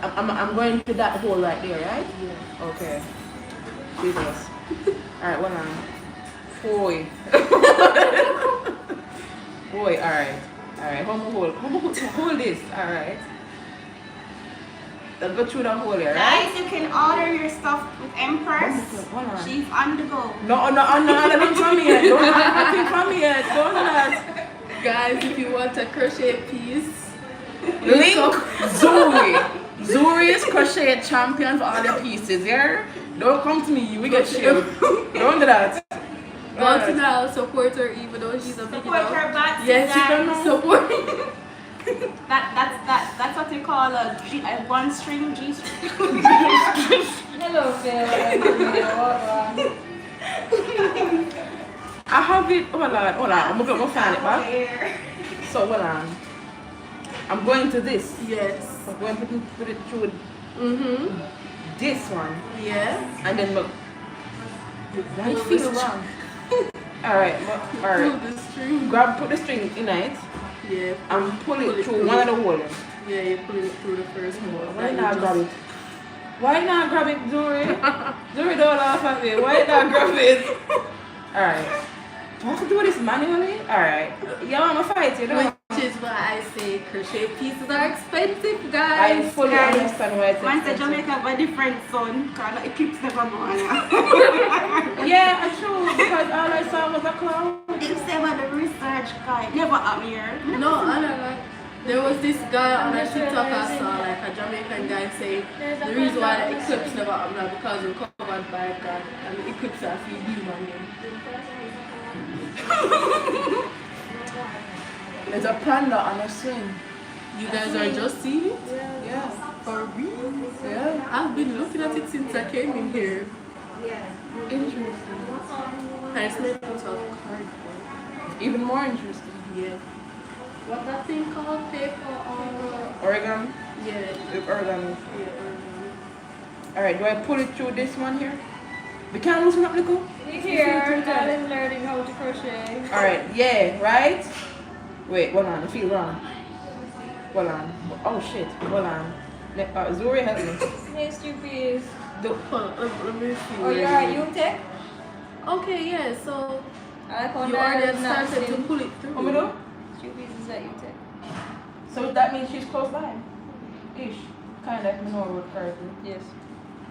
I'm going to that hole right there, right? Yeah. Okay. Jesus. Alright, hold on. Boy. Boy, alright. Alright, hold this. Alright. Let's go through the hole here, right? Guys, you can order your stuff with Empress. Hold on. She's on the go. No, nothing from me yet. Don't have nothing from me yet. Don't do that. Guys, if you want a crochet piece, Link Zuri. Zuri is crochet champion for all the pieces, yeah? Don't come to me, we get shit. Don't do that. go to now support her even though she's a big Support her back. Yes, you can guys. support. That's what you call a one string G string. Hello, Phil. I have it. Hold on. I'm gonna find it back. So hold on. I'm going to this. Yes. I'm going to put it through this one. Yes. And then look. I feel wrong. Alright. Pull the string. Put the string in it. Yeah. And pull it through one of the holes. Yeah, you pull it through the first hole. Why not grab it? Why not grab it, Zuri? Zuri, don't laugh at me. Why not grab it? Alright. Do I have to do this manually? Alright. Yeah, I'm gonna fight you, know? Which is why I say crochet pieces are expensive, I guys. fully understand why it's Once the expensive. Jamaica have a different son, because the eclipse never born. Yeah, true, because all I saw was a cloud. If they were the research guy, never up here. No, I don't know. There was this guy on a TikTok I saw, like a Jamaican guy saying the reason why the eclipse never happened is because we're covered by God and the eclipse are few human. There's a panda on a swing. You guys are just seeing it? Yeah. For real? Yeah. I've been looking at it since I came in here. Interesting. And it's made out of cardboard. Even more interesting. Yeah. What that thing called? Paper or... Origami? Yeah. Origami. Yeah, Alright, do I pull it through this one here? We can't loosen up, Nico? Here, I'm learning how to crochet. Alright, yeah, right? Wait, hold on, I feel wrong. Hold on. Oh shit, hold on. Zuri, help me. Hey, stupid. let me see. Oh, you're at UTech? Okay, yeah, so I like how you that already is not started to seen. pull it through. What we do? Stupid is at UTech. So that means she's close by. Ish. Kind of, know what correctly. Yes.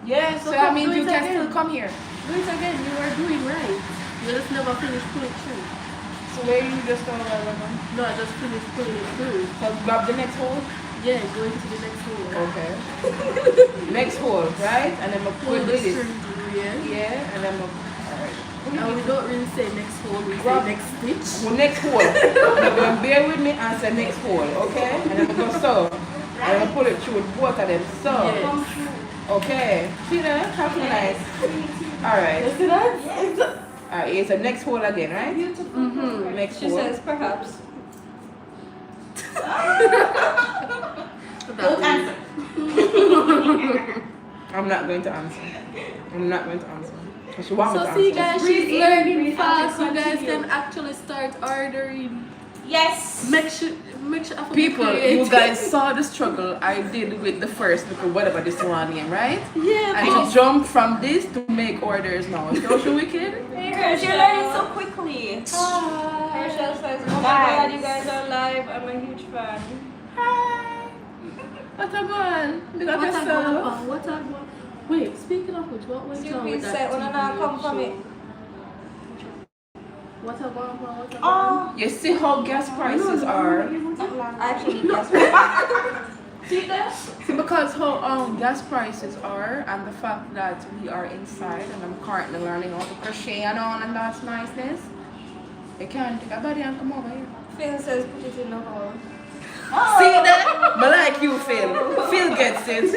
Yeah, so So that come means do you it can again. still come here. Do it again, you are doing right. You just never finished pulling through. So where you just go right now? No, I just finished pulling it through. So grab the next hole. Yeah, going to the next hole. Okay. Next hole, right? And then we'll Pull put the this. string through, yeah. Yeah, and then we'll. Alright. And we don't really say next hole, we say Grab- next stitch. Well, next hole. Now go and bear with me and say next hole, okay? And then we go so. And then pull it through both of them. So. Yes. Okay. See that? How nice. Alright. You see that? Alright, it's the next hole again, right? Mm-hmm. Next She hole. says, perhaps. Don't answer. I'm not going to answer. I'm not going to answer. She wants me So to see answer. guys, Breathe she's in, learning breathe out, fast. You guys continue. can actually start ordering. Yes. Make sure after People, create. you guys saw the struggle I did with the first, because whatever this one name, right? Yeah, And to jump from this to make orders now. Don't you wicked? Hey, Because you're learning so quickly. Rachel says, oh my god, you guys are live. I'm a huge fan. Hi. What a man. Look at yourself. What a Wait, speaking of which, what went on Stupid with said, that when I TV come from show? it. What a Oh. You see how gas prices are? Actually, yes. See that? See, because how gas prices are, and the fact that we are inside, and I'm currently learning how to crochet and all, and that's niceness. You can't take a body and come over here. Phil says, put it in the hole. See that? But like you, Phil. Phil gets it.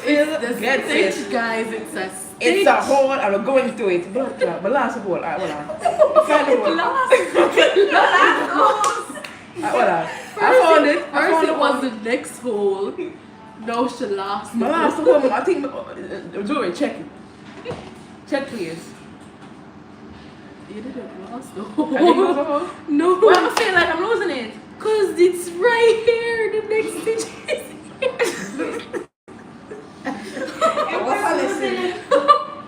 Phil The gets stitch, it. guys, it's a stitch. It's a hole, and we're going through it. But last hole. Alright, hold on. Find the hole. Hold on. I found it. I First found it the was one. the next hole. Now she lost My it. last hole. I think. Joey, check it. Check, please. You didn't lost the I think it was hole. a hole. No, Why am I feeling like I'm losing it? because it's right here. The next stitch is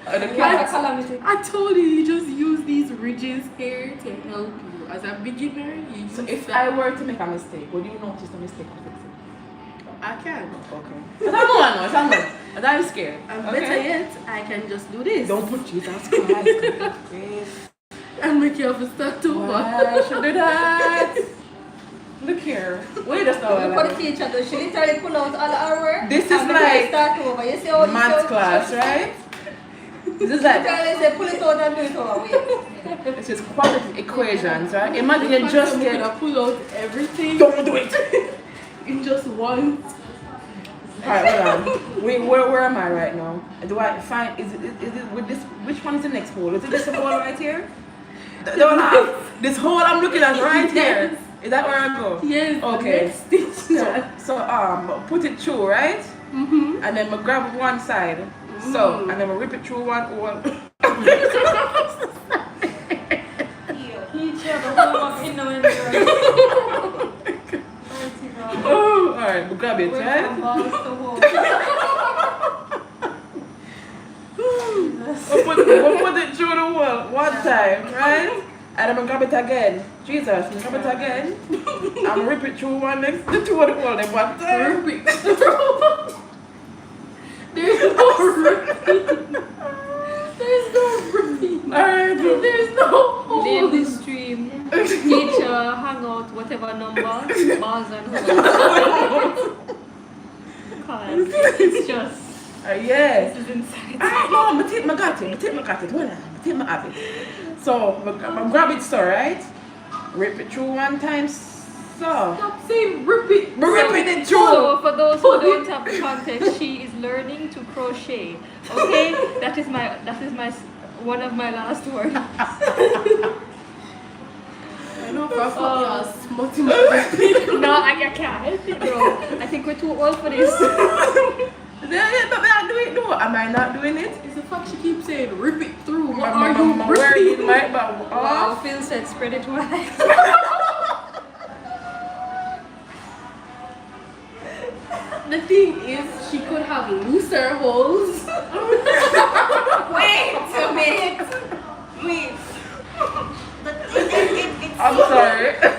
I don't What a care. calamity. I told you, you just use these ridges is here to help you. As a beginner, you So use if that. I were to make a mistake, would you notice the mistake and fix it? I can. Okay. But I don't want to know. But I'm scared. And better yet, I can just do this. Don't put Jesus Christ. And make you have to start to Why should do that? Look here. Wait a For the second. teacher, though, she literally pull out all our work. This is and make like us start over. You see how Math class, right? This is like Literally say pull it out and do it over. Wait. this is quantity equations, right? Imagine you just gonna get. pull out everything Don't do it. in just one. Alright, hold on. Wait, where am I right now? Do I find is it with this? Which one is the next hole? Is it this hole right here? Don't laugh. This hole I'm looking at right here. Is that where I go? Yes. Okay. Next stitch now. So put it through, right? Mm-hmm. And then I grab one side. So and then I rip it through one hole. HeeCha, the whole of in the window. Oh, alright, we grab it, right? From balls to hole. We'll put it through the wall one time, right? And I'm gonna grab it again. Jesus, I'm gonna grab it again. I'm gonna rip it through one next to the wall then one time. There's no ripping. There's no ripping. Alright. There's no hole. Name the stream. HeeCha, hangout, whatever number, bars and holes. Because it's just, Yes. this is inside. No, I got it. Hold on, I have it. So, I grab it so, right? Rip it through one time, so. Stop saying rip it. We're ripping it through. So for those who don't have the context, she is learning to crochet. Okay, that is my one of my last words. I know for a fact you're smutting my ripping. No, I can't help it, bro. I think we're too old for this. Yeah, but I do it though. Am I not doing it? It's the fact she keeps saying rip it through. What My are you wearing ripping? my but Wow, Phil said spread it wide. The thing is, she could have looser holes. Wait a minute. Wait. It's I'm sorry. Guys,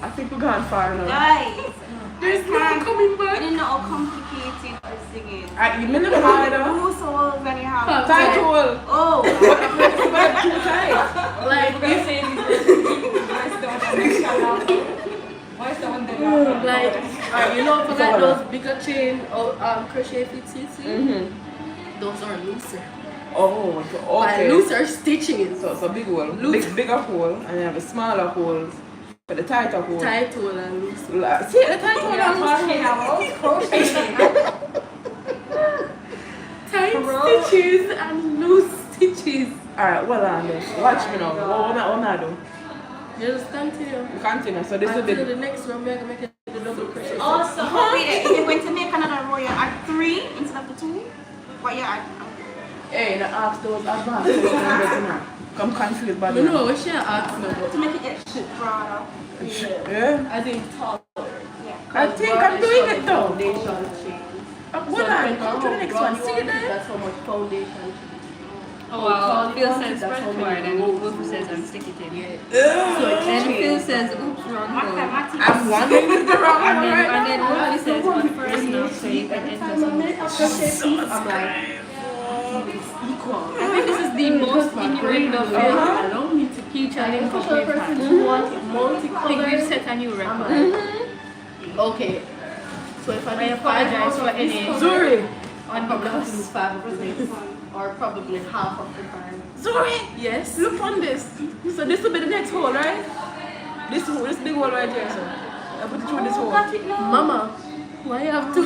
I think we're gone far now. guys. There's no coming I back. didn't know how complicated this thing is. You mean the harder? Loose holes and you have Tight hole. Oh. Too tight. Like, We're going to say this. Voice down there. like, you know, for like those bigger chain or crochet fits you see, those are looser. Oh, Like okay. looser stitches. So it's a big hole, Loose. bigger hole, and you have a smaller holes for the tighter hole. Tight hole and loose. See the tight hole and Talking loose. about crochet. Tight stitches and loose stitches. Alright, well on this. Watch me now. What am I do? You just continue. We continue. So this will Until be. the next row, we're gonna make it the double crochet. Also, wait, if you're going to make another row, you add 3 instead of the 2. What you add? Hey, now ask those advanced questions. Come confused by You know what she asked me To about? make it get broader. Yeah. As in taller. Yeah. I think I'm doing it though. Foundation change. What on? Come to the next one. See it there? That's how much foundation. Oh wow, Phil says spread it wide and Wolf says I'm stick it in. And Phil says oops wrong hole. I'm wondering if the wrong one right And now. then Wolf says one first now so you can enter some. I'm like, it's equal. I think this is the most innuendo I film. don't need to HeeCha didn't push complete a person that. who wants it I think multicolored. we've set a new record. Okay. So if I I apologize for any Zuri. I'd probably have to do 5% or probably half of the time. Zuri. Yes. Look on this. So this will be the next hole, right? This big hole right here, so I put it through this hole. Mama, why you have to?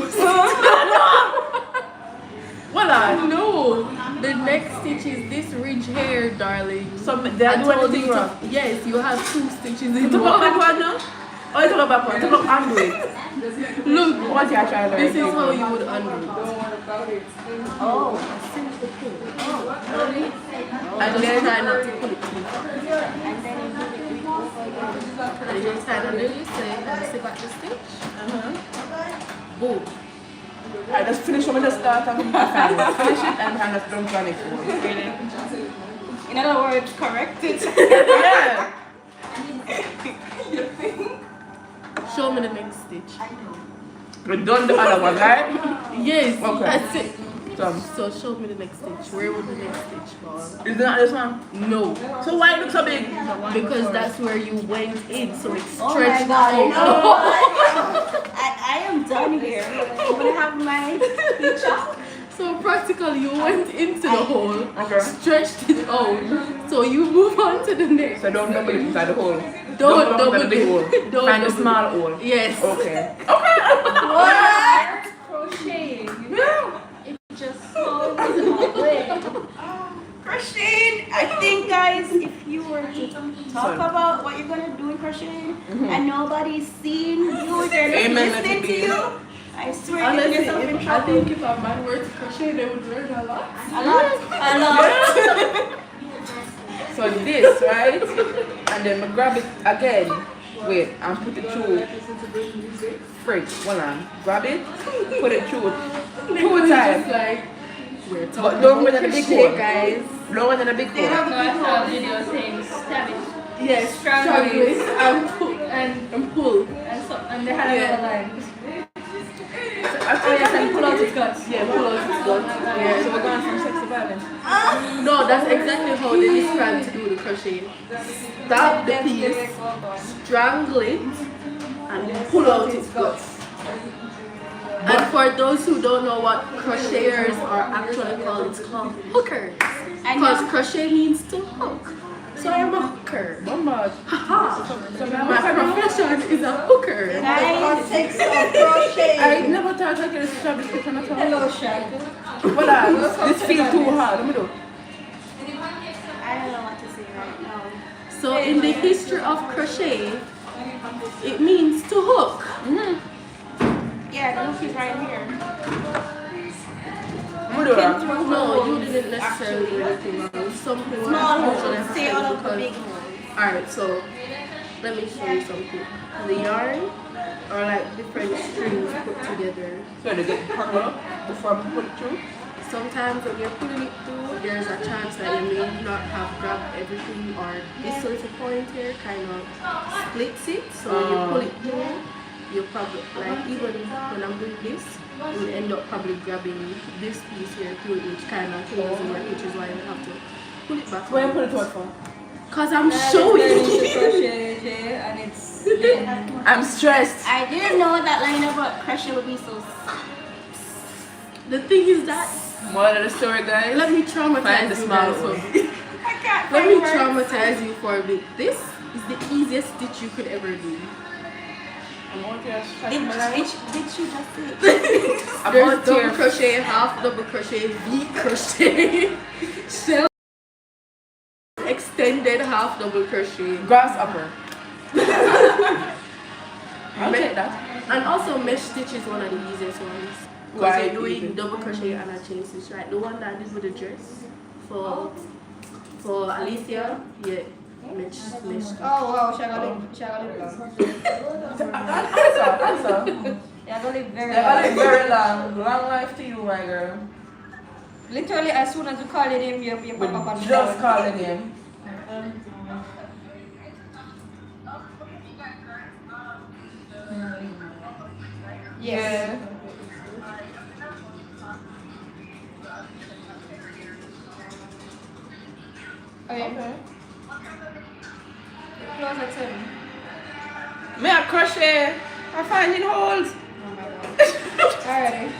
Voila. No, the next stitch is this ridge here, darling. So they are I doing told anything you wrong. to, yes, you have 2 stitches in You took out one. back one now? Oh, you took out back one. Took out undo it. Look, What you are trying to this is learn? how you would undo it. Oh. And then try not to pull it too far. And you slide under you say, and see back the stitch. Boom. I just finish when I start and finish it and I just don't plan it for it. In other words, correct it. Yeah. Show me the next stitch. We done the other one, right? Yes, Okay. that's it. So, So show me the next stitch. Where would the next stitch fall? is it not this one? No, So why it look so big? because that's where you went in, so it's Oh my stretched god, out. no. I am done here. I'm gonna have my HeeCha. So practically you went into the hole, Okay. stretched it out, so you move on to the next. So don't double it inside the hole. Don't double double the big it. hole. Don't Find the double small hole. Yes. Okay. What? Crochet. It just falls away. Crocheting, I think guys, if you were to talk about what you're gonna do in crocheting and nobody's seeing you, they're just Amen, listening to let it be. you, I swear you're Honestly, yourself in I trouble. think if a man were to crochet, they would learn a lot. A lot. So this, right? And then we grab it again. Wait, and put it through. Freak, hold on. Grab it, put it through. Two times. Like, we're But talking don't about go in the big crochet, hole. guys. Lower than the big hole. No, I saw a video saying stab it Yes, Strangle strangle it. it and pull. and they had another line. I think Yes, and pull out its guts. Yeah, pull out its guts. So Yeah. we're going from sexy violence. No, that's exactly how they describe to do the crochet. Stab the piece, strangle it, and pull out its guts. And for those who don't know what crocheters are actually called, it's called hookers. Because crochet means to hook. So I'm a hooker. Bombard. Haha. So now My profession is a hooker. Guys, crochet. I never thought I could establish description at all. Hello, Shaq. Hold on. This feels too hard. Let me do. I don't know what to say right now. So in the history of crochet, it means to hook. Yeah, the hook is right here. Let me do that. No, you didn't necessarily do anything wrong. Something Small usually hole. Stay out of the because- big hole. Alright, so let me show you something. The yarn are like different strings put together. So they get curled up before we put it through. Sometimes when you're putting it through, there's a chance that you may not have grabbed everything, or this little point here kind of splits it. So when you pull it through, you probably, like even when I'm doing this, you'll end up probably grabbing this piece here through, which kind of closes the work, which is why you have to pull it back. Where you put it out for? Because I'm showing you. Crochet, and it's I'm stressed. I didn't know that line about crochet would be so. The thing is that, Moral of the story, guys. let me Find traumatize the you small guys for one. a bit. I can't Let find me words. traumatize you for a bit. This is the easiest stitch you could ever do. I'm out here Did stretching my legs. she just say? I'm There's out double here. crochet, half double crochet, V crochet, shell extended half double crochet, Grasshopper. I'll take that. and also mesh stitch is one of the easiest ones. Why Because you're doing easy? double crochet and a chain stitch, right? The one that I did with the dress for Alicia, yeah, mesh stitch. oh wow, she got long. Answer. Yeah, gonna live very They're gonna live long. very long. Long life to you, my girl. Literally, as soon as you call your name, you pop up on the Just phone. calling him. Yes. Okay. Close at 7. Me a crochet. I'm finding holes. Oh my god. Alrighty.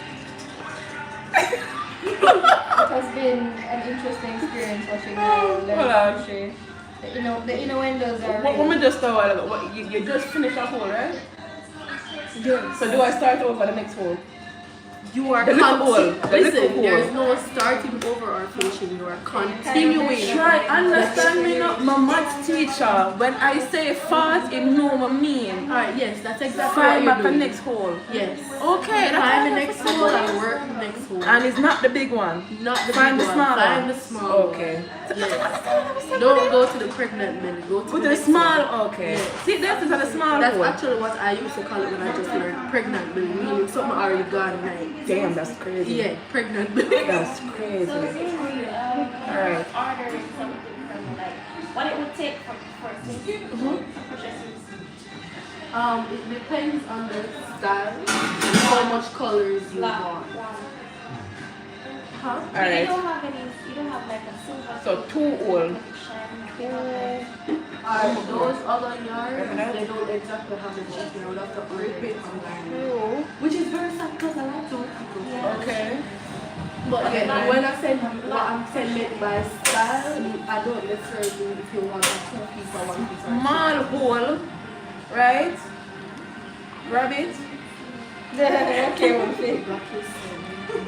It has been an interesting experience watching you learn Hold on. crochet. The innuendos are What real. me just a while ago? What, you just finished a hole, right? Yes. So do I start over the next hole? You are The little hole. The little Listen, hole. there's no starting over or finishing. You are continuing. Try understand me not my math teacher. When I say fast, it know what I mean. Alright, yes, that's exactly Find what back you're the doing. next hole. Yes. Okay, Find the that's next hole and work the next hole. And it's not the big one. Not the Find big the one. small Find one. the small Okay. one. Yes. Don't go to the pregnant belly. Go to Put the the next small. one. Okay. Yeah. See, this is a small That's hole. actually what I used to call it when I just learned pregnant belly, meaning something already gone right. Damn, that's crazy. Yeah, pregnant belly. That's crazy. Alright. Ordering something. What it would take for crochet suits? It depends on the style and how much colors you want. Huh? You Alright. don't have any. You don't have like a silver. So 2 wool. Those other yarns, they don't exactly have the shape. I would have to rip it and iron. Which is very sad because I like those people. Okay. But yeah, when I said what I'm saying by style, I don't necessarily mean if you want a 2-piece or 1-piece. Small hole, right? Rabbit. Okay, one thing.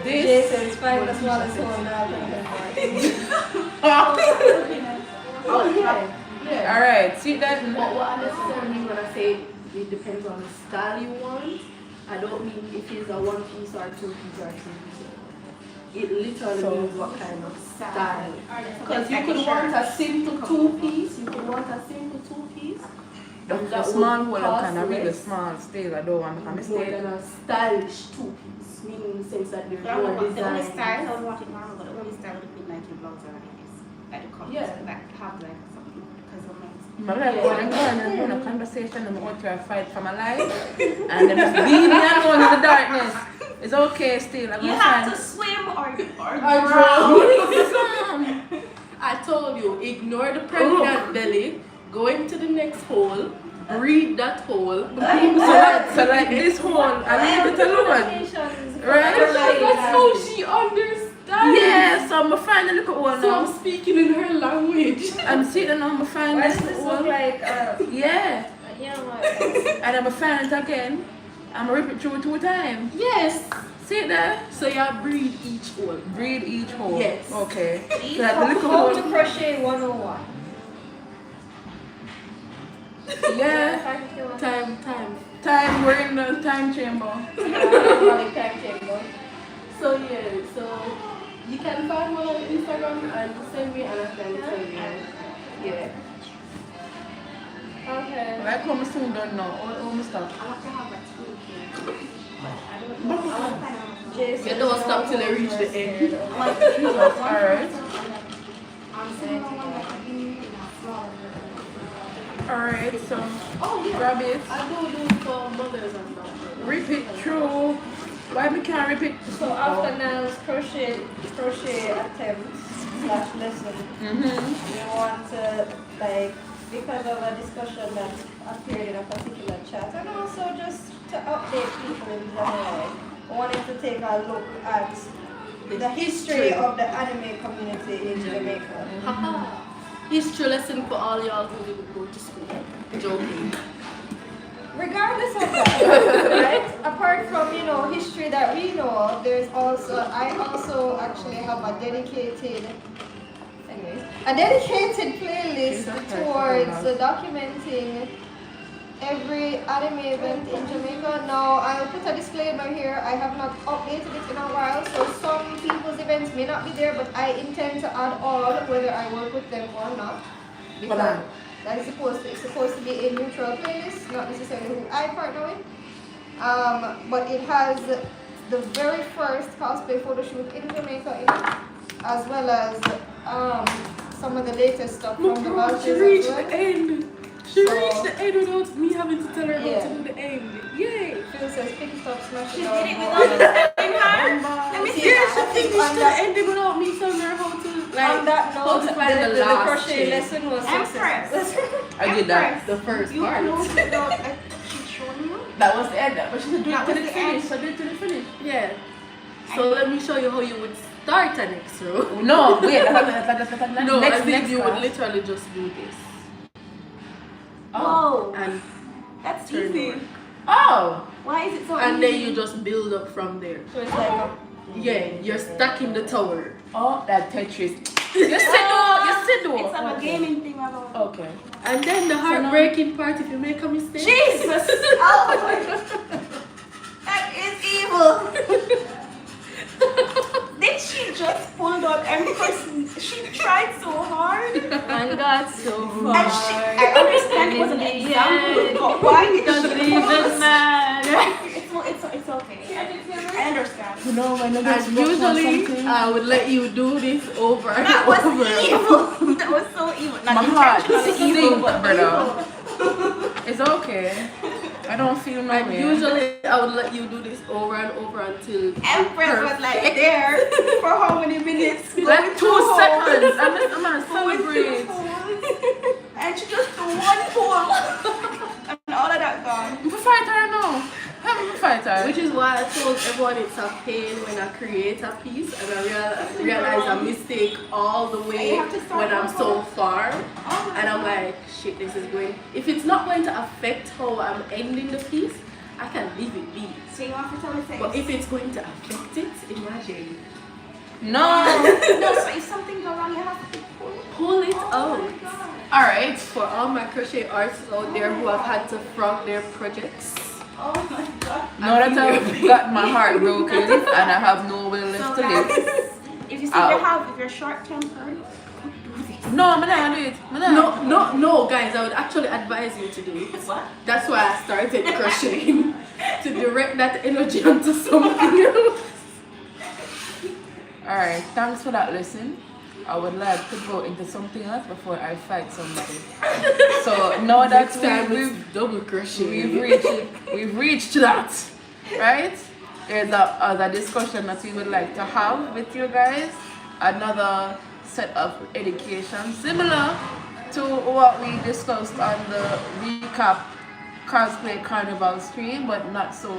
This. Jason's find the smallest hole now. Oh yeah. Yeah. Alright, see that? But what I necessarily mean when I say it depends on the style you want, I don't mean if it's a 1-piece or 2-piece or 3-piece. It literally means what kind of style. Because you could want a simple 2-piece, you could want a simple 2-piece. The small hole I'm kind of really small still. I don't want to make a More mistake. than a stylish 2-piece, meaning in the sense that there's The more only design. style I would want it normal, but the only style would be like your blouse or like this. Like the colors, Yeah. like have like something because of my. I like when I'm going and having a conversation and I'm out to fight for my life and they just leave me alone in the darkness. It's okay still. I'm You gonna have find to swim or drown. I told you, ignore the pregnant belly, go into the next hole, breathe that hole. so like this hole, I leave it alone. Right? That's how she understands. Yeah, so I'm gonna find a little hole So I'm now. speaking in her language. I'm sitting now, I'm gonna find Why this does this look hole. like, Yeah. yeah, And I'm gonna find it again. I'm gonna rip it through 2 times. Yes. See there? So you breathe each hole. Breathe each hole. Yes. Okay. So like the little how hole. to crochet 101. Yeah. Time. Time, we're in the time chamber. So yeah, so you can find one on Instagram and send me and I can tell you. Yeah. Okay. Like how I'm soon done now. All my stuff. Jason, You don't stop till you reach the end. Alright. Alright, so grab it. I do for mothers and daughters. Rip it through. Why we can't rip it? So after Nell's crochet attempt / lesson, we want to like because of a discussion that appeared in a particular chat, and also just to update people in general, we wanted to take a look at the history of the anime community in Jamaica. History lesson for all y'all who didn't go to school. Joking. Regardless of that, right? Apart from history that we know of, I also actually have a dedicated playlist towards documenting every anime event in Jamaica. Now, I'll put a disclaimer here. I have not updated it in a while, so some people's events may not be there, but I intend to add all, whether I work with them or not. Because that is supposed to be a neutral playlist, not necessarily who I partner with. But it has the very first cosplay photo shoot in Jamaica in it, as well as some of the latest stuff from the Valkyries. She reached the end. She reached the end without me having to tell her how to do the end. Yay! Phil says, "Pick stop smashing She out." did it without telling her. Let me see Yeah, she that. finished the ending without me telling her how to On that how note, to find the the last crochet chain. lesson was Empress. successful. I did that. The first You part. closed without she's showing you. That was the end. But she said do That it to was the the finish. end. So do it to the finish. Yeah. So let me show you how you would start a next row. No, wait. That's No, I next think you would class. literally just do this. Oh, And that's turn easy. over. Oh. Why is it so And easy? then you just build up from there. So it's like a Yeah, you're stacking the tower. Oh, that Tetris. You said no. It's like a gaming thing about. Okay. And then the heartbreaking part if you make a mistake. Jesus! Oh, that is evil. Did she just pull out Empress? She tried so hard. And got so far. And I understand it was an example, but why did Doesn't she even matter. It's okay. I understand. You know, when I And just work on usually something, I would let you do this over and That was over. evil. That was so evil. Not my heart intentionally sink, evil, but brother. It's okay. I don't feel no And way. usually I would let you do this over and over until Empress was like there for how many minutes? Like 2 seconds. I'm gonna celebrate. And she just threw one pull. And all of that gone. I'm a fighter now. I'm a fighter. Which is why I told everyone it's a pain when I create a piece and I realize a mistake all the way when I'm so far. And I'm like, shit, this is going. If it's not going to affect how I'm ending the piece, I can leave it be. So you want to tell me things? But if it's going to affect it, imagine. No. No, so if something goes wrong, you have to Pull it out. Alright. For all my crochet artists out there who have had to frog their projects. Oh my god. Now that I've got my heart broken and I have no will left to live. If you see if you're short tempered, No, I'm not do it. No, guys, I would actually advise you to do it. what? That's why I started crocheting, to direct that energy onto something else. Alright, thanks for that lesson. I would like to go into something else before I fight somebody. So now that Next time it's double crochet. we've reached that, right? There's a discussion that we would like to have with you guys. Another set of education similar to what we discussed on the recap cosplay carnival stream, but not so,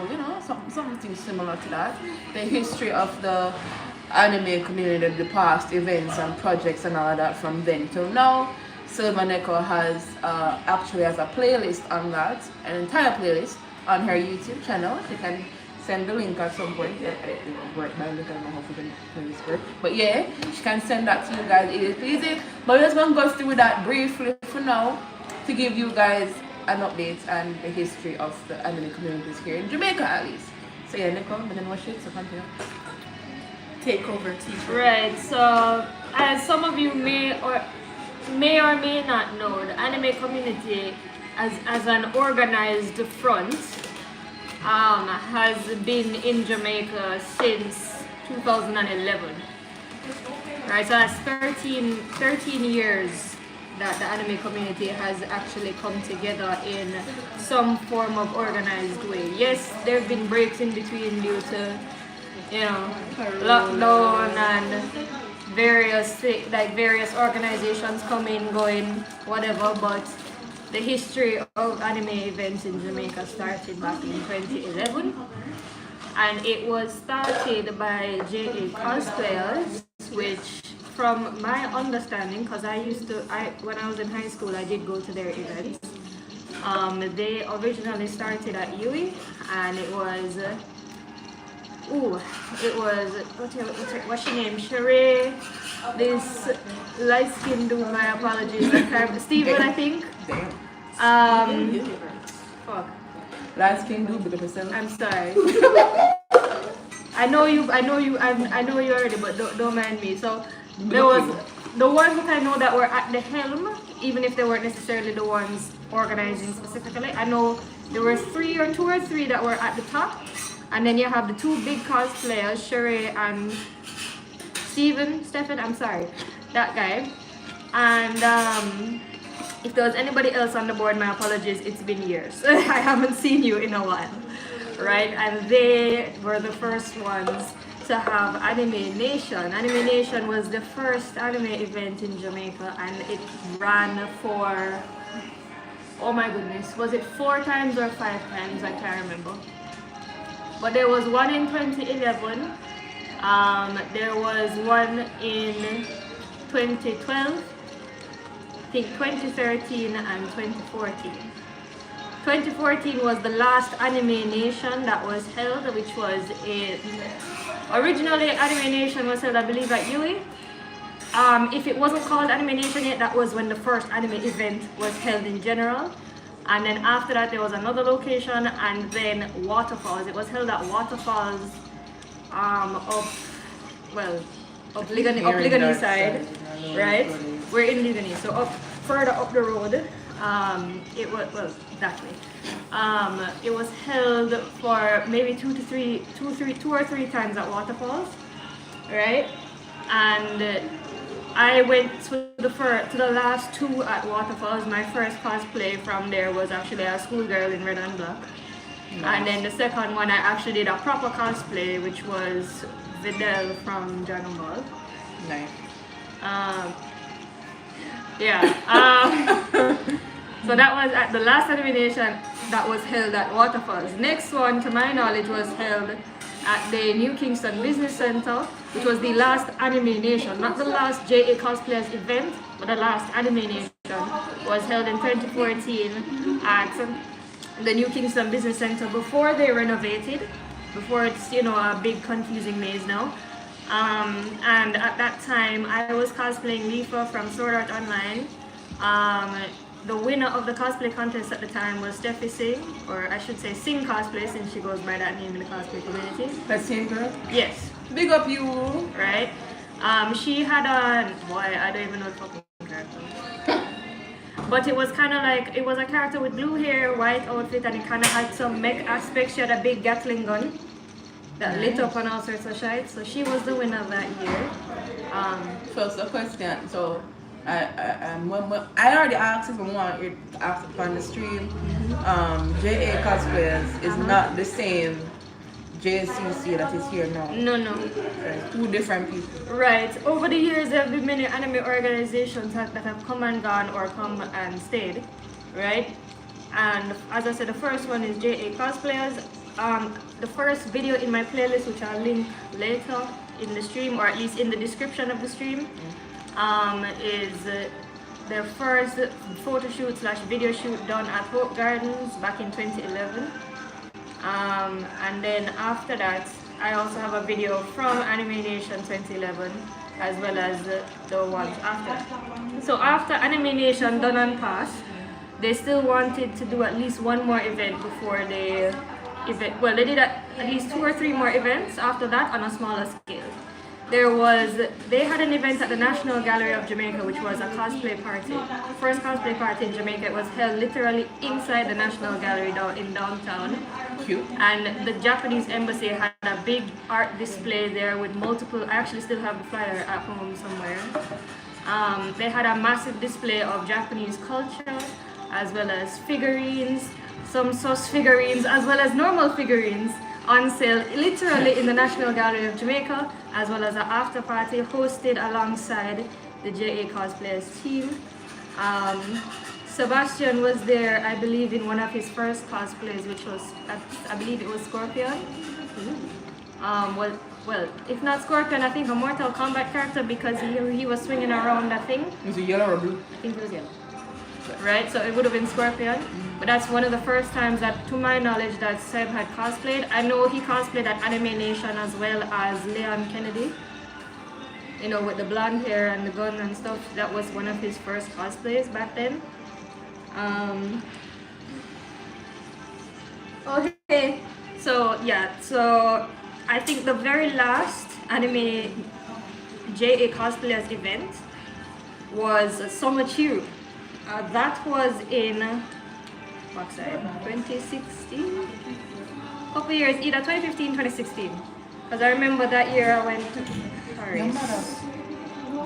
something similar to that. The history of the anime community, the past events and projects and all of that from then till now. Silver Neko actually has a playlist on that, an entire playlist on her YouTube channel. She can send the link at some point. I don't know how to play this work. But yeah, she can send that to you guys easy. But we're just going to go through that briefly for now to give you guys an update and the history of the anime communities here in Jamaica at least. So yeah, Neko, and then watch it, so continue. Take over, teacher. Right, so as some of you may or may not know, the anime community as an organized front has been in Jamaica since 2011. Right, so that's 13 years that the anime community has actually come together in some form of organized way. Yes, there have been breaks in between due to lockdown and various organizations coming, going, whatever, but the history of anime events in Jamaica started back in 2011, and it was started by JA cosplayers, which from my understanding, because when I was in high school I did go to their events. They originally started at UE, and it was what's your name? Sheree, this light skinned dude, my apologies, Steven, I think. Fuck. Light skin dude, big up yourself. I'm sorry. I know you already, but don't mind me. So there was the ones that I know that were at the helm, even if they weren't necessarily the ones organizing specifically. I know there were two or three that were at the top. And then you have the two big cosplayers, Sheree and Stephen, I'm sorry, that guy. And if there was anybody else on the board, my apologies, it's been years. I haven't seen you in a while, right? And they were the first ones to have Anime Nation. Anime Nation was the first anime event in Jamaica, and it ran for, oh my goodness, was it 4 times or 5 times? I can't remember. But there was one in 2011, there was one in 2012, I think 2013 and 2014. 2014 was the last Anime Nation that was held, which was originally Anime Nation was held, I believe, at UE. If it wasn't called Anime Nation yet, that was when the first anime event was held in general. And then after that there was another location, and then Waterfalls. It was held at Waterfalls up Ligani side, right? We're in Ligani, so further up the road. It was, well, exactly. It was held for maybe two or three times at waterfalls, right? And I went to the last two at waterfalls. My first cosplay from there was actually a schoolgirl in red and black. Nice. And then the second one I actually did a proper cosplay, which was Videl from Dragon Ball. Nice. So that was at the last animation that was held at Waterfalls. Next one, to my knowledge, was held at the New Kingston Business Center, which was the last Animation, not the last JA Cosplayers event, but the last Animation was held in 2014 at the New Kingston Business Center before they renovated, before it's, you know, a big confusing maze now. And at that time, I was cosplaying Leafa from Sword Art Online. The winner of the cosplay contest at the time was Steffi Singh, or I should say Singh Cosplay, since she goes by that name in the cosplay community. That same girl? Yes. Big up you! Right? She had a, boy, I don't even know the fucking character. But it was kind of like, it was a character with blue hair, white outfit, and it kind of had some mech aspects. She had a big Gatling gun that lit up on all sorts of shit. So she was the winner that year. First, the question, so I already asked if I want you to ask upon the stream. JA Cosplayers is not the same JCC that is here now. No. Right. Two different people. Right. Over the years, there have been many anime organizations that have come and gone or come and stayed. Right? And as I said, the first one is JA Cosplayers. The first video in my playlist, which I'll link later in the stream, or at least in the description of the stream, is their first photo shoot / video shoot done at Hope Gardens back in 2011. And then after that, I also have a video from Animation 2011, as well as the ones after that. So after Animation done and passed, they still wanted to do at least one more event before they well, they did at least 2 or 3 more events after that on a smaller scale. They had an event at the National Gallery of Jamaica, which was a cosplay party. First cosplay party in Jamaica. It was held literally inside the National Gallery in downtown. Cute. And the Japanese embassy had a big art display there with multiple, I actually still have the flyer at home somewhere. They had a massive display of Japanese culture, as well as figurines, some sauce figurines, as well as normal figurines on sale literally in the National Gallery of Jamaica, as well as an after party hosted alongside the JA Cosplayers team. Sebastian was there, I believe, in one of his first cosplays, which was, I believe it was Scorpion. Well, if not Scorpion, I think a Mortal Kombat character, because he was swinging around that thing. Is it yellow or blue? I think it was yellow. Right, so it would have been Scorpion. But that's one of the first times that, to my knowledge, that Seb had cosplayed. I know he cosplayed at Anime Nation as well as Leon Kennedy. You know, with the blonde hair and the gun and stuff. That was one of his first cosplays back then. Okay, so yeah, so I think the very last anime JA Cosplayers event was Summer Chill. That was in 2016? Couple years, either 2015, 2016. Because I remember that year I went to Paris.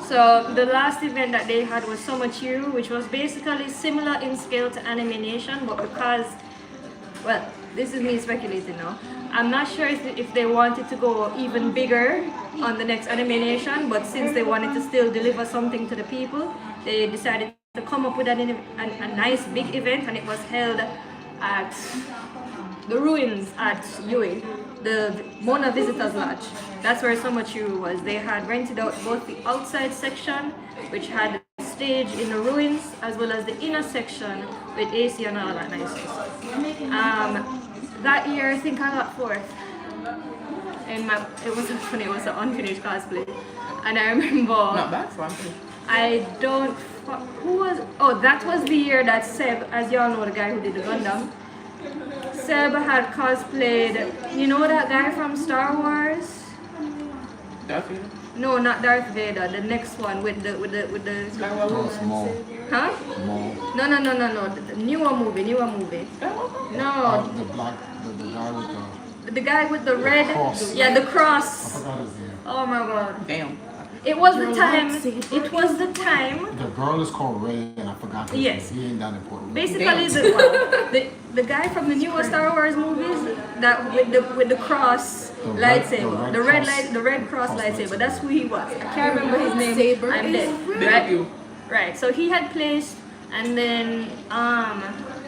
So the last event that they had was Summer Chill, which was basically similar in scale to Anime Nation, but because, well, this is me speculating now. I'm not sure if they wanted to go even bigger on the next Anime Nation, but since they wanted to still deliver something to the people, they decided to come up with a nice big event, and it was held at the ruins at Yui, the Mona Visitors Lodge. That's where Summer Chill was. They had rented out both the outside section, which had a stage in the ruins, as well as the inner section with AC and all that nice stuff. That year, I think I got 4th. And it was so funny, it was an unfinished cosplay. And I remember... Not bad for unfinished. I don't... Who was... Oh, that was the year that Seb, as y'all know, the guy who did the Gundam, Seb had cosplayed... You know that guy from Star Wars? Darth Vader? No, not Darth Vader. The next one with the No, small. huh? Small. No. The newer movie. No, The black, the guy with the guy with the red. cross. Yeah, the I cross. forgot his name. Oh my God. Damn. It was the time. It was the time. The girl is called Ray, and I forgot his Yes. name. He ain't that important. Basically, the guy from the newer Star Wars movies that with the cross lightsaber, the red cross lightsaber. That's who he was. I can't remember his name. Saber I'm is dead. Big Right? you. Right. So he had placed, and then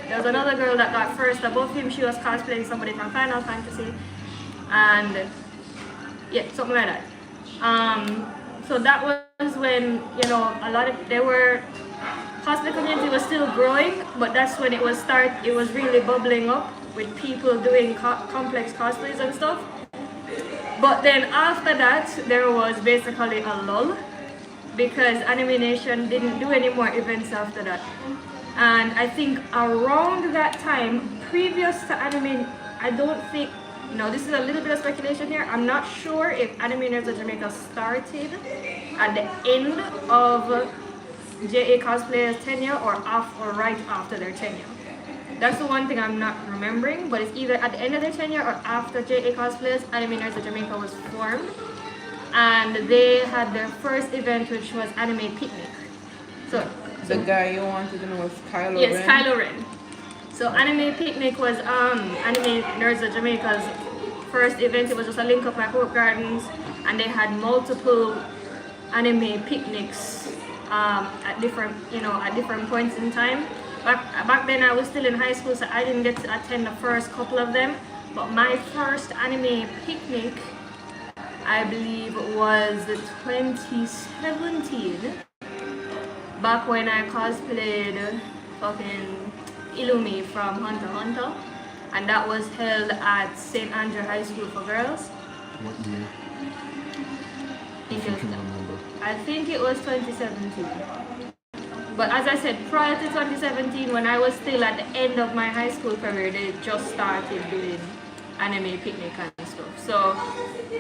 there was another girl that got first above him. She was cosplaying somebody from Final Fantasy, and yeah, something like that. So that was when cosplay community was still growing, but that's when it was really bubbling up with people doing complex cosplays and stuff. But then after that, there was basically a lull because Anime Nation didn't do any more events after that. And I think around that time, previous to anime, I don't think, this is a little bit of speculation here. I'm not sure if Anime Nerds of Jamaica started at the end of JA Cosplayers' tenure or right after their tenure. That's the one thing I'm not remembering, but it's either at the end of their tenure or after JA Cosplayers, Anime Nerds of Jamaica was formed. And they had their first event, which was Anime Picnic. So The guy you wanted to know was Kylo Ren? Yes, Kylo Ren. So Anime Picnic was Anime Nerds of Jamaica's first event. It was just a link up at Hope Gardens, and they had multiple anime picnics at different points in time. Back then I was still in high school, so I didn't get to attend the first couple of them. But my first anime picnic, I believe, was 2017. Back when I cosplayed fucking Illumi from Hunter x Hunter, and that was held at St. Andrew High School for Girls. What year? I think If you can remember. I think it was 2017. But as I said, prior to 2017, when I was still at the end of my high school career, they just started doing anime picnic and stuff. So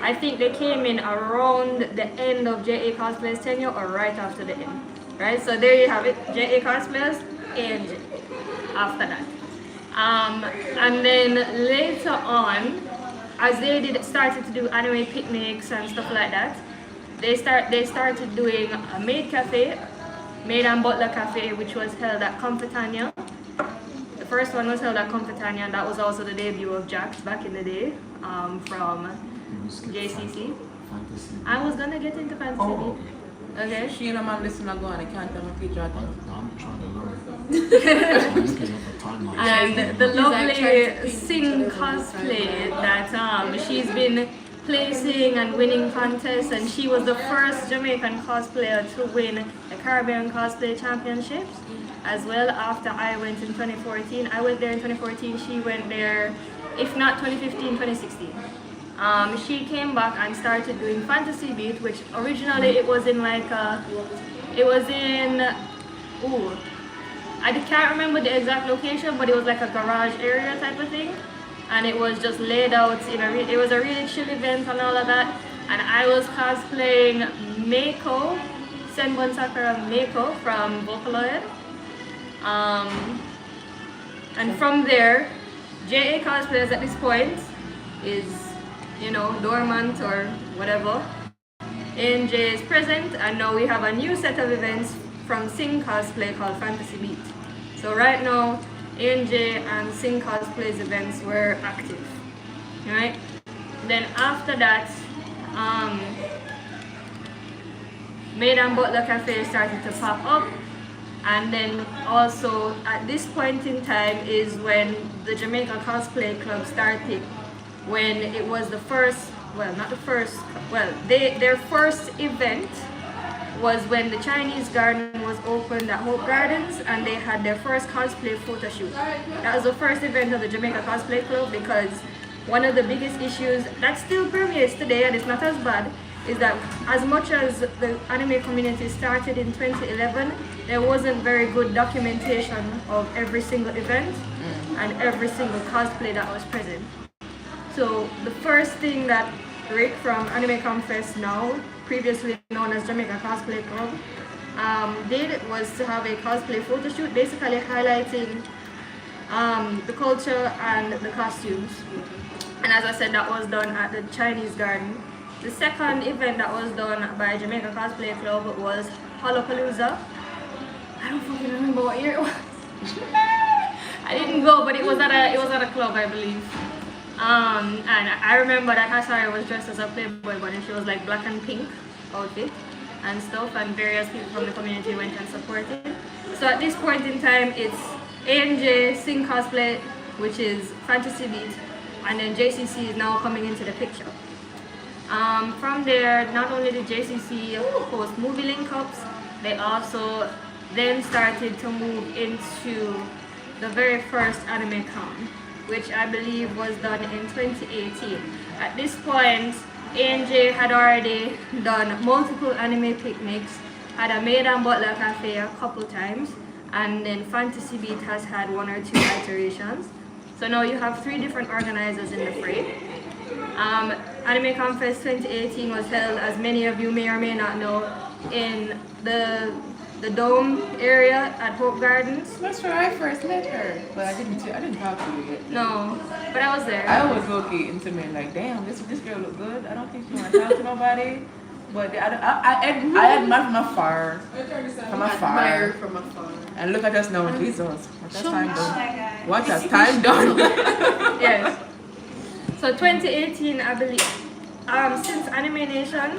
I think they came in around the end of JA Cosplay's tenure or right after the end. Right? So there you have it, JA Cosplayers and after that. And then later on, as they started to do anime picnics and stuff like that, they started doing a maid and butler cafe, which was held at Comfortania. The first one was held at Comfortania, and that was also the debut of Jax back in the day, from JCC. Fantasy. I was gonna get into fantasy. Oh, Okay. She and a man listen to go and I can't tell my teacher. I'm trying to learn. I'm looking up the timeline. And the He's like trying to lovely think. Sing cosplay that she's been placing and winning contests, and she was the first Jamaican cosplayer to win the Caribbean Cosplay Championships as well. After I went in 2014, I went there in 2014, she went there, if not 2015, 2016. She came back and started doing Fantasy Beat, which originally it was in I can't remember the exact location, but it was like a garage area type of thing, and it was just laid out it was a really chill event and all of that. And I was cosplaying Meiko, Senbon Sakura Meiko from Vocaloid. And from there, JA Cosplayers at this point is, dormant or whatever. ANJ is present, and now we have a new set of events from Sing Cosplay called Fantasy Beat. So right now, ANJ and Sing Cosplay's events were active, right? Then after that, Maid and Butler Cafe started to pop up, and then also at this point in time is when the Jamaica Cosplay Club started, when it was their first event was when the Chinese garden was opened at Hope Gardens, and they had their first cosplay photo shoot. That was the first event of the Jamaica Cosplay Club, because one of the biggest issues that still permeates today, and it's not as bad, is that as much as the anime community started in 2011, there wasn't very good documentation of every single event and every single cosplay that was present. So the first thing that Rick from Anime Confest now, previously known as Jamaica Cosplay Club, did was to have a cosplay photo shoot, basically highlighting the culture and the costumes. And as I said, that was done at the Chinese Garden. The second event that was done by Jamaica Cosplay Club was Hallopalooza. I don't fucking remember what year it was. I didn't go, but it was at a club, I believe. And I remember that Hasari was dressed as a Playboy bunny. She was like black and pink outfit and stuff, and various people from the community went and supported. So at this point in time, it's ANJ Sing Cosplay, which is Fantasy Beat, and then JCC is now coming into the picture. From there, not only did JCC host movie link-ups, they also then started to move into the very first Anime Con, which I believe was done in 2018. At this point, ANJ had already done multiple anime picnics, had a Maid and Butler Cafe a couple times, and then Fantasy Beat has had 1 or 2 iterations. So now you have 3 different organizers in the fray. Anime Confest 2018 was held, as many of you may or may not know, in the Dome area at Hope Gardens. That's where I first met her, but I didn't talk to her yet. No, but I was there. I always low-key into me like, damn, this girl look good. I don't think she want to talk to nobody. But I admire from afar. From afar. And look at us now, Jesus. What has time done? What has time done? Yes. So 2018, I believe, since Anime Nation,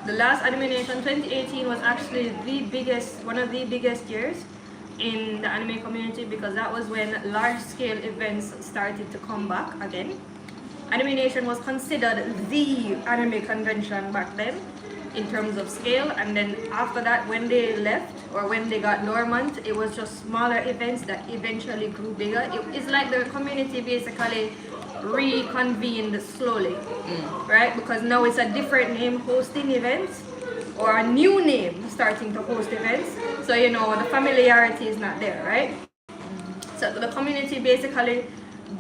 the last Anime Nation, 2018 was actually one of the biggest years in the anime community, because that was when large-scale events started to come back again. Anime Nation was considered the anime convention back then in terms of scale, and then after that, when they left or when they got dormant, it was just smaller events that eventually grew bigger. It's like the community basically reconvened slowly, right? Because now it's a different name hosting events, or a new name starting to host events. So you know, the familiarity is not there, right? So the community basically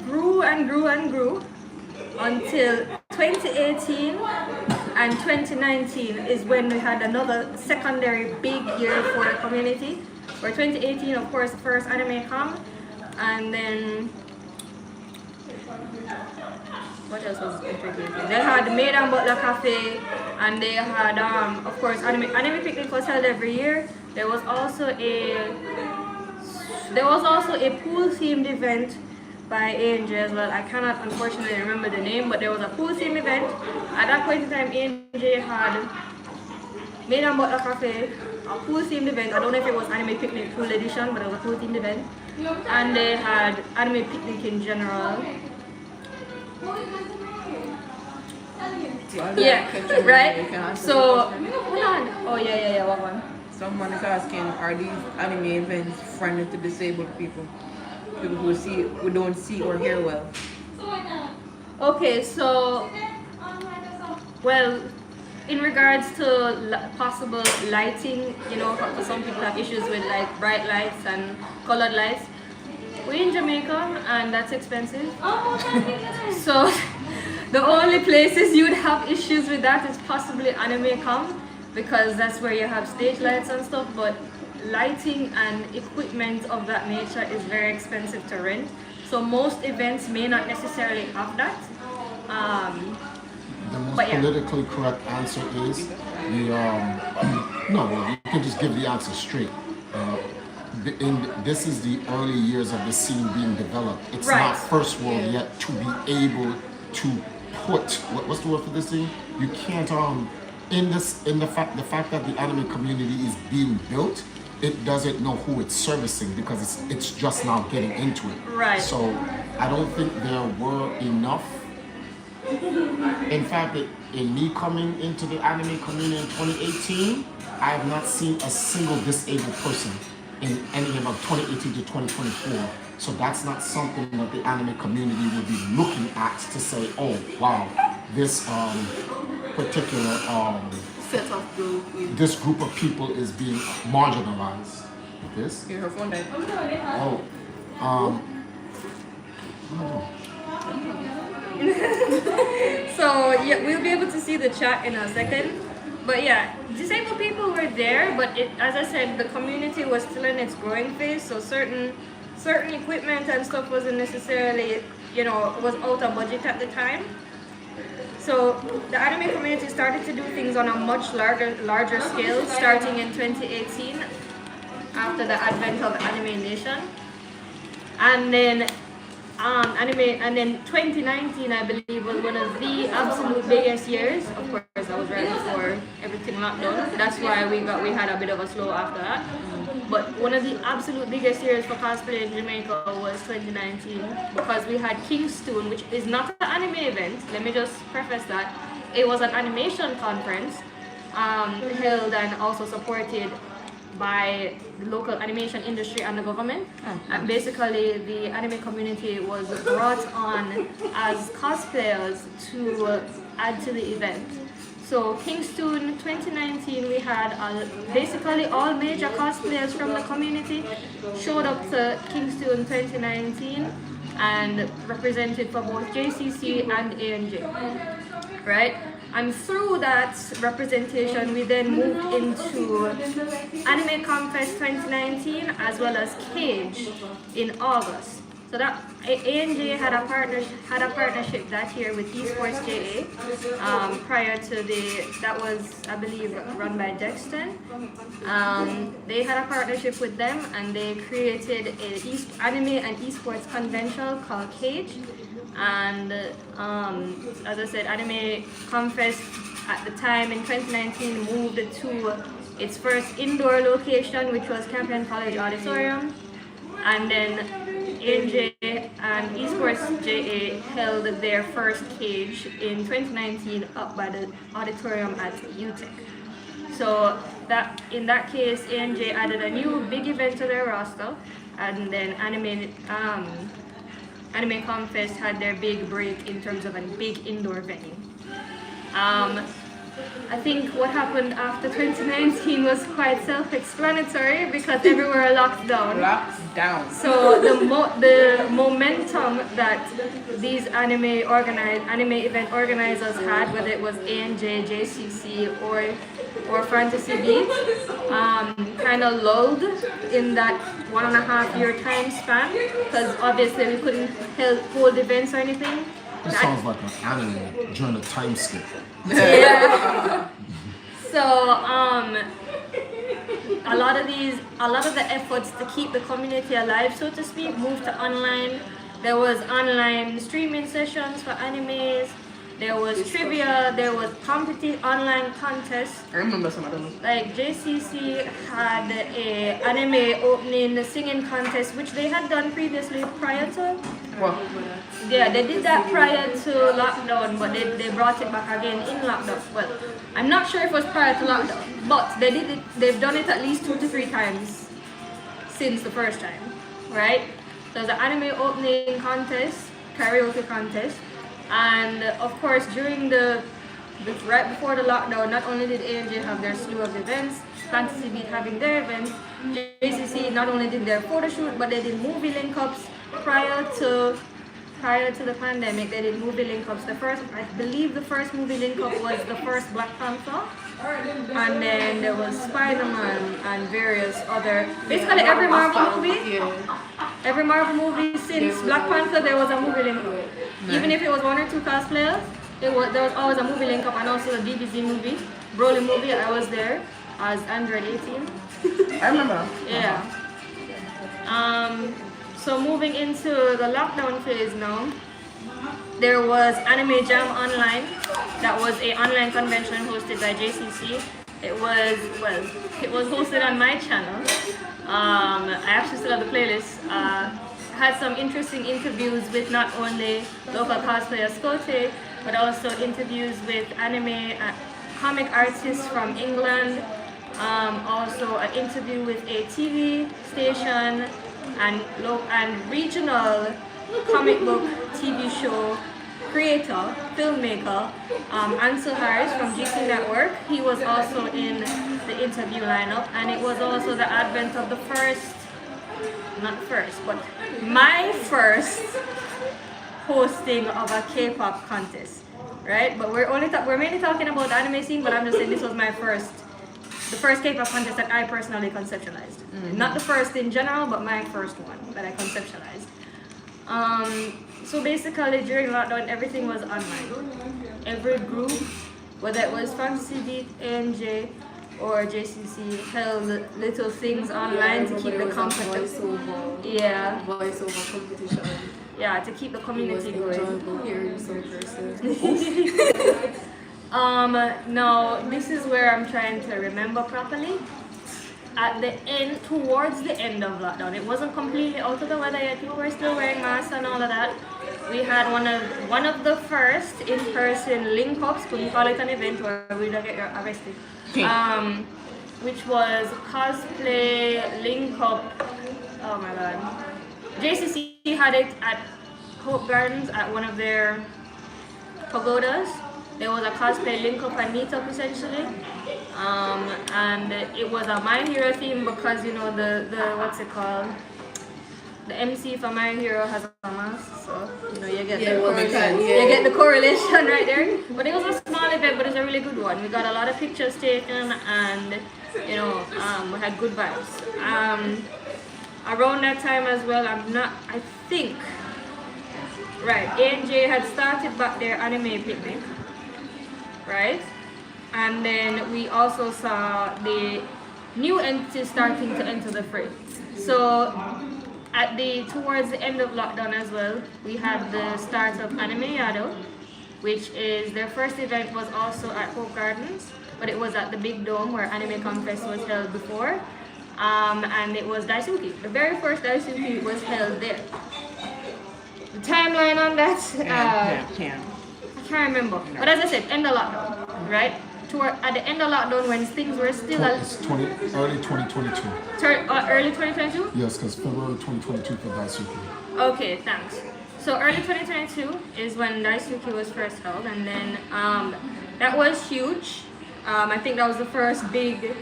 grew and grew and grew until 2018 and 2019 is when we had another secondary big year for the community. For 2018, of course, the first Anime Con, and then what else was introduced? They had the Maid and Butler Cafe, and they had, of course, anime picnic was held every year. There was also a pool themed event by ANJ as well. I cannot unfortunately remember the name, but there was a pool themed event. At that point in time, ANJ had Maid and Butler Cafe, a pool themed event. I don't know if it was Anime Picnic Pool Edition, but it was a pool themed event. And they had Anime Picnic in general. Yeah, right? So, hold on. Oh, yeah, what one? Someone is asking, are these anime events friendly to disabled people? People who don't see or hear well? Okay, so, well, in regards to possible lighting, you know, some people have issues with like bright lights and colored lights. We're in Jamaica, and that's expensive. So the only places you'd have issues with that is possibly Anime Con, because that's where you have stage lights and stuff, but lighting and equipment of that nature is very expensive to rent. So most events may not necessarily have that. The most politically correct answer is no, you can just give the answer straight. This is the early years of the scene being developed. It's not first world yet to be able to put what's the word for this thing? You can't the fact that the anime community is being built, it doesn't know who it's servicing because it's just now getting into it. Right. So I don't think there were enough. In fact, in me coming into the anime community in 2018, I have not seen a single disabled person in anything about 2018 to 2024. So that's not something that the anime community would be looking at to say, oh wow, this particular Set of group. this group of people is being marginalized. This? Your phone died. Oh. So yeah, we'll be able to see the chat in a second. But yeah, disabled people were there, but as I said, the community was still in its growing phase. So certain equipment and stuff wasn't necessarily, was out of budget at the time. So the anime community started to do things on a much larger scale, starting in 2018, after the advent of Anime Nation, and then 2019, I believe, was one of the absolute biggest years. Of course, that was right before everything locked down. That's why we had a bit of a slow after that. But one of the absolute biggest years for cosplay in Jamaica was 2019, because we had Kingston, which is not an anime event. Let me just preface that. It was an animation conference held and also supported by the local animation industry and the government. And basically the anime community was brought on as cosplayers to add to the event. So Kingston 2019, we had basically all major cosplayers from the community showed up to Kingston 2019 and represented for both JCC and ANJ, right? And through that representation, we then moved into Anime Confest 2019 as well as Cage in August. So that ANJ had a partnership that year with Esports JA. Prior to that was, I believe, run by Dexton. They had a partnership with them, and they created an anime and esports convention called Cage. And as I said, Anime Confest at the time in 2019 moved to its first indoor location, which was Campion College Auditorium. And then ANJ and Esports JA held their first Cage in 2019 up by the auditorium at UTEC. So in that case, ANJ added a new big event to their roster, and then Anime Confest had their big break in terms of a big indoor venue. I think what happened after 2019 was quite self-explanatory because everywhere locked down. So the momentum that these anime event organizers had, whether it was ANJ, JCC, or Fantasy Beats, kind of lulled in that 1.5 year time span, because obviously we couldn't hold events or anything. It sounds like an anime during a time skip. Yeah. So a lot of the efforts to keep the community alive, so to speak, moved to online. There was online streaming sessions for animes. There was trivia. There was online contests. I remember some of them. Like JCC had a anime opening singing contest, which they had done previously prior to. What? Yeah, they did that prior to lockdown, but they brought it back again in lockdown. Well, I'm not sure if it was prior to lockdown, but they've done it at least 2 to 3 times since the first time, right? There's an anime opening contest, karaoke contest, and of course during right before the lockdown, not only did ANJ have their slew of events, Fantasy Beat having their events, JCC not only did their photo shoot, but they did movie link-ups prior to the pandemic. They did movie link-ups. I believe the first movie link-up was the first Black Panther, and then there was Spider-Man and various other, basically every Marvel movie since Black Panther there was a movie link-up. Even if it was 1 or 2 cosplayers, there was always a movie link-up, and also the DBZ movie, Broly movie. I was there as Android 18. I remember. Yeah. So moving into the lockdown phase now, there was Anime Jam Online. That was an online convention hosted by JCC. It was hosted on my channel. I actually still have the playlist. Had some interesting interviews with not only local cosplayer Scotty, but also interviews with comic artists from England. Also an interview with a TV station and regional comic book TV show creator, filmmaker, Ansel Harris from GC Network. He was also in the interview lineup, and it was also the advent of my first hosting of a K-pop contest, right? But we're mainly talking about the anime scene, but I'm just saying this was the first K-pop contest that I personally conceptualized. Not the first in general, but my first one that I conceptualized. So basically during lockdown, everything was online. Every group, whether it was Fantasy Beat, ANJ, or JCC, held little things online to keep the company. Yeah. Voiceover competition. Yeah, to keep the community going. Enjoyable hearing some person. Now this is where I'm trying to remember properly. At the end, towards the end of lockdown, it wasn't completely out of the weather yet. People were still wearing masks and all of that. We had one of the first in-person link-ups. Could you call it an event or we don't get arrested? Which was cosplay link-up. Oh my god. JCC had it at Hope Gardens at one of their pagodas. There was a cosplay link-up and meet-up essentially. And it was a My Hero theme because the what's it called? The MC for My Hero has a mask, so you get the correlation. You get the correlation right there. But it was a small event, but it's a really good one. We got a lot of pictures taken, and we had good vibes. Around that time as well, I think, right, ANJ had started back their anime picnic, right? And then we also saw the new entities starting to enter the fray. So towards the end of lockdown as well, we had the start of Anime Yado, which is their first event was also at Hope Gardens, but it was at the Big Dome where Anime Confest was held before. And it was Daisuke. The very first Daisuke was held there. The timeline on that, I can't remember. But as I said, end of lockdown, right? At the end of lockdown when things were still It's early 2022. Early 2022? Yes, because February 2022 for Daisuke. Okay, thanks. So early 2022 is when Daisuke was first held, and then that was huge. I think that was the first big,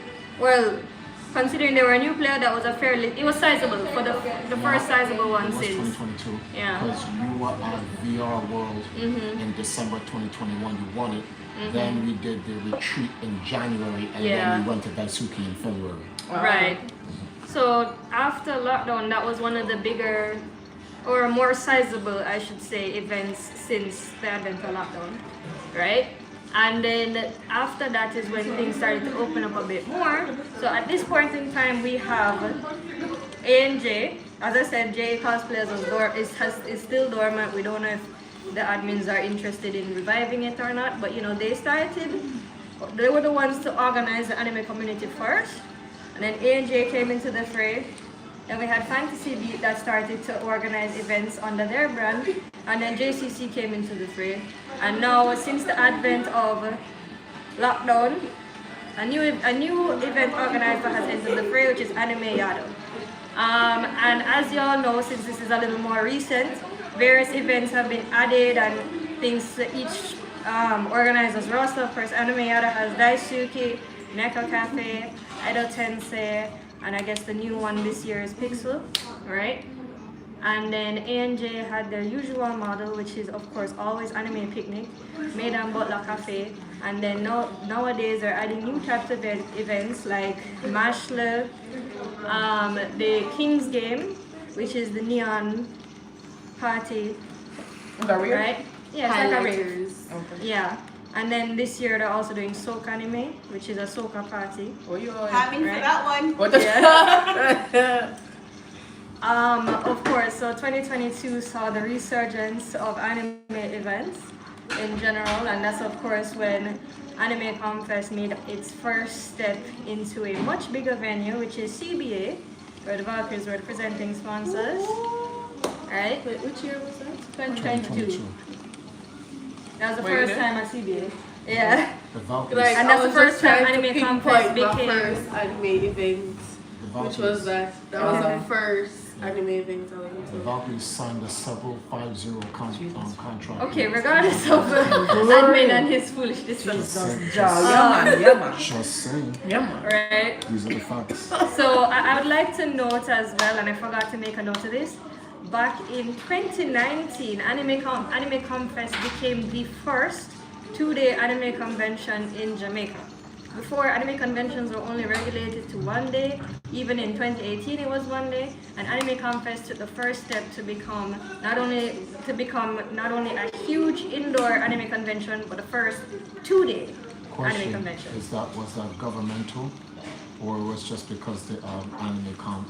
considering they were a new player, that was it was sizable for the first sizable one since. It was 2022. Yeah. Because you were at VR World in December 2021, you won it. Then we did the retreat in January, and then we went to Daisuke in February. Right. So after lockdown, that was one of the bigger, or more sizable, I should say, events since the advent of lockdown, right? And then after that is when things started to open up a bit more. So at this point in time, we have ANJ. As I said, J Cosplayers is still dormant. We don't know if the admins are interested in reviving it or not, but they were the ones to organize the anime community first, and then ANJ came into the fray. Then we had Fantasy Beat that started to organize events under their brand, and then JCC came into the fray. And now, since the advent of lockdown, a new event organizer has entered the fray, which is Anime Yado. And as you all know, since this is a little more recent, various events have been added and things to each organizer's roster. Of course, Anime Yado has Daisuke, Neko Cafe, Edo Tensei, and I guess the new one this year is Pixel, right? And then ANJ had their usual model, which is of course always Anime Picnic, Meidan Butler Cafe, and then nowadays they're adding new types of events like Mashle, the King's Game, which is the neon party, right? Yeah, it's like a rave. Okay. Yeah. And then this year they're also doing Soca Anime, which is a Soca party. I'm in for that one. What the Of course, so 2022 saw the resurgence of anime events in general, and that's of course when Anime Confest made its first step into a much bigger venue, which is CBA, where the Valkyries were the presenting sponsors. Right? Wait, which year was that? 2022. That was the first time at CBA. Yeah. The Valkyries. Like, And that's I was the first just trying time to Anime Confest pinpoint my became- first anime event, The which Valkyries. was that. That was the first anime event I went The to. Valkyries signed a several 5-0 contract. Okay, regardless of admin and his foolishness, Yeah, man. Just saying. Yeah, man. right? These are the facts. So I would like to note as well, and I forgot to make a note of this, back in 2019, Anime Confest became the first two-day anime convention in Jamaica. Before, anime conventions were only regulated to 1 day. Even in 2018, it was 1 day. And Anime Confest took the first step to become not only a huge indoor anime convention, but the first two-day anime convention. Was that governmental, or was just because the Anime Con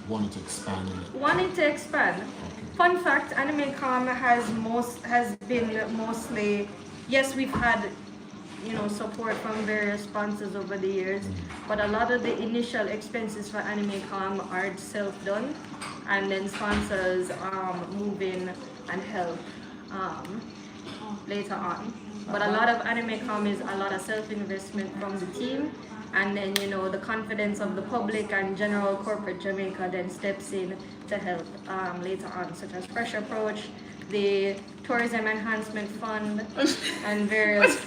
wanted to expand in it? Wanted to expand. Okay. Fun fact: AnimeCon has been mostly, yes, we've had support from various sponsors over the years, but a lot of the initial expenses for AnimeCon are self-done, and then sponsors move in and help later on. But a lot of AnimeCon is a lot of self-investment from the team, and then the confidence of the public and general corporate Jamaica then steps in to help later on, such as Fresh Approach, the Tourism Enhancement Fund, and various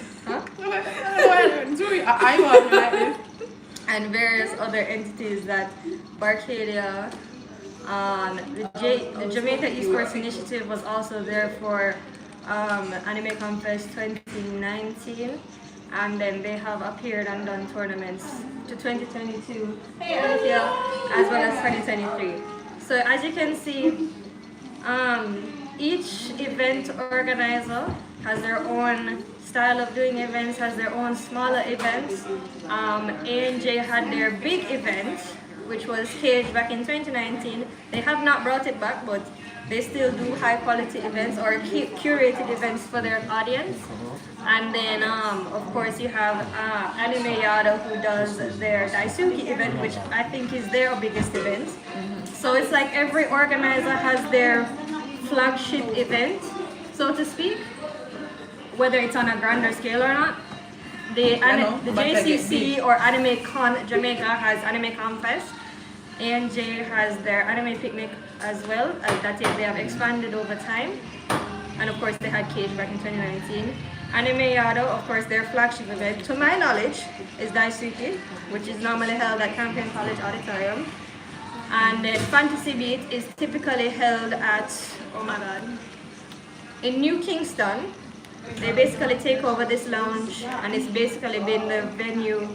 and various other entities that Arcadia, the Jamaica Esports Initiative was also there for Anime Confest 2019, and then they have appeared and done tournaments to 2022, as well as 2023. So as you can see, each event organizer has their own style of doing events, has their own smaller events. A&J had their big event, which was Cage back in 2019. They have not brought it back, but they still do high quality events or curated events for their audience. And then, of course, you have Anime Yada, who does their Daisuke event, which I think is their biggest event. So it's like every organizer has their flagship event, so to speak, whether it's on a grander scale or not. The JCC or Anime Con Jamaica has Anime Con Fest. A&J has their anime picnic as well. They have expanded over time. And of course they had Cage back in 2019. Anime Yado, of course, their flagship event, to my knowledge, is Daisuke, which is normally held at Campion College Auditorium. And then Fantasy Beat is typically held at, in New Kingston. They basically take over this lounge, and it's basically been the venue.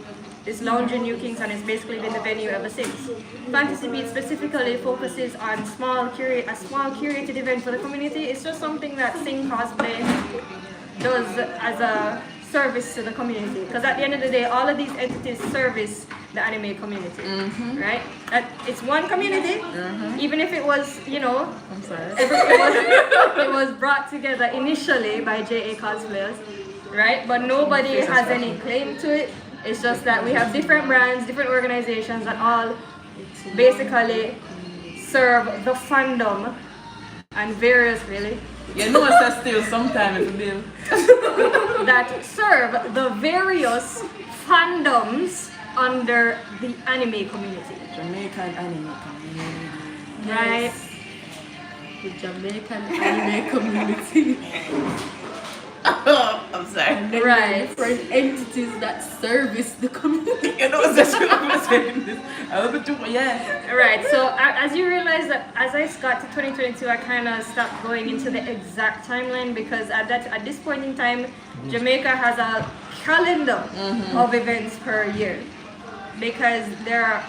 This lounge in New Kingston has basically been the venue ever since. Fantasy Beat specifically focuses on a small curated event for the community. It's just something that Sing Cosplay does as a service to the community. Because at the end of the day, all of these entities service the anime community, right? It's one community, even if it was, I'm sorry. it was brought together initially by JA cosplayers, right? But nobody has any claim to it. It's just that we have different brands, different organizations that all basically serve the fandom and various, really, it's still sometime in the bill. that serve the various fandoms under the anime community. Jamaican anime community. Right? The Jamaican anime community. I'm sorry. And then Right. different entities that service the community. That's what I'm saying. Right, so as you realize that as I got to 2022, I kind of stopped going into the exact timeline because at this point in time, Jamaica has a calendar of events per year. Because there are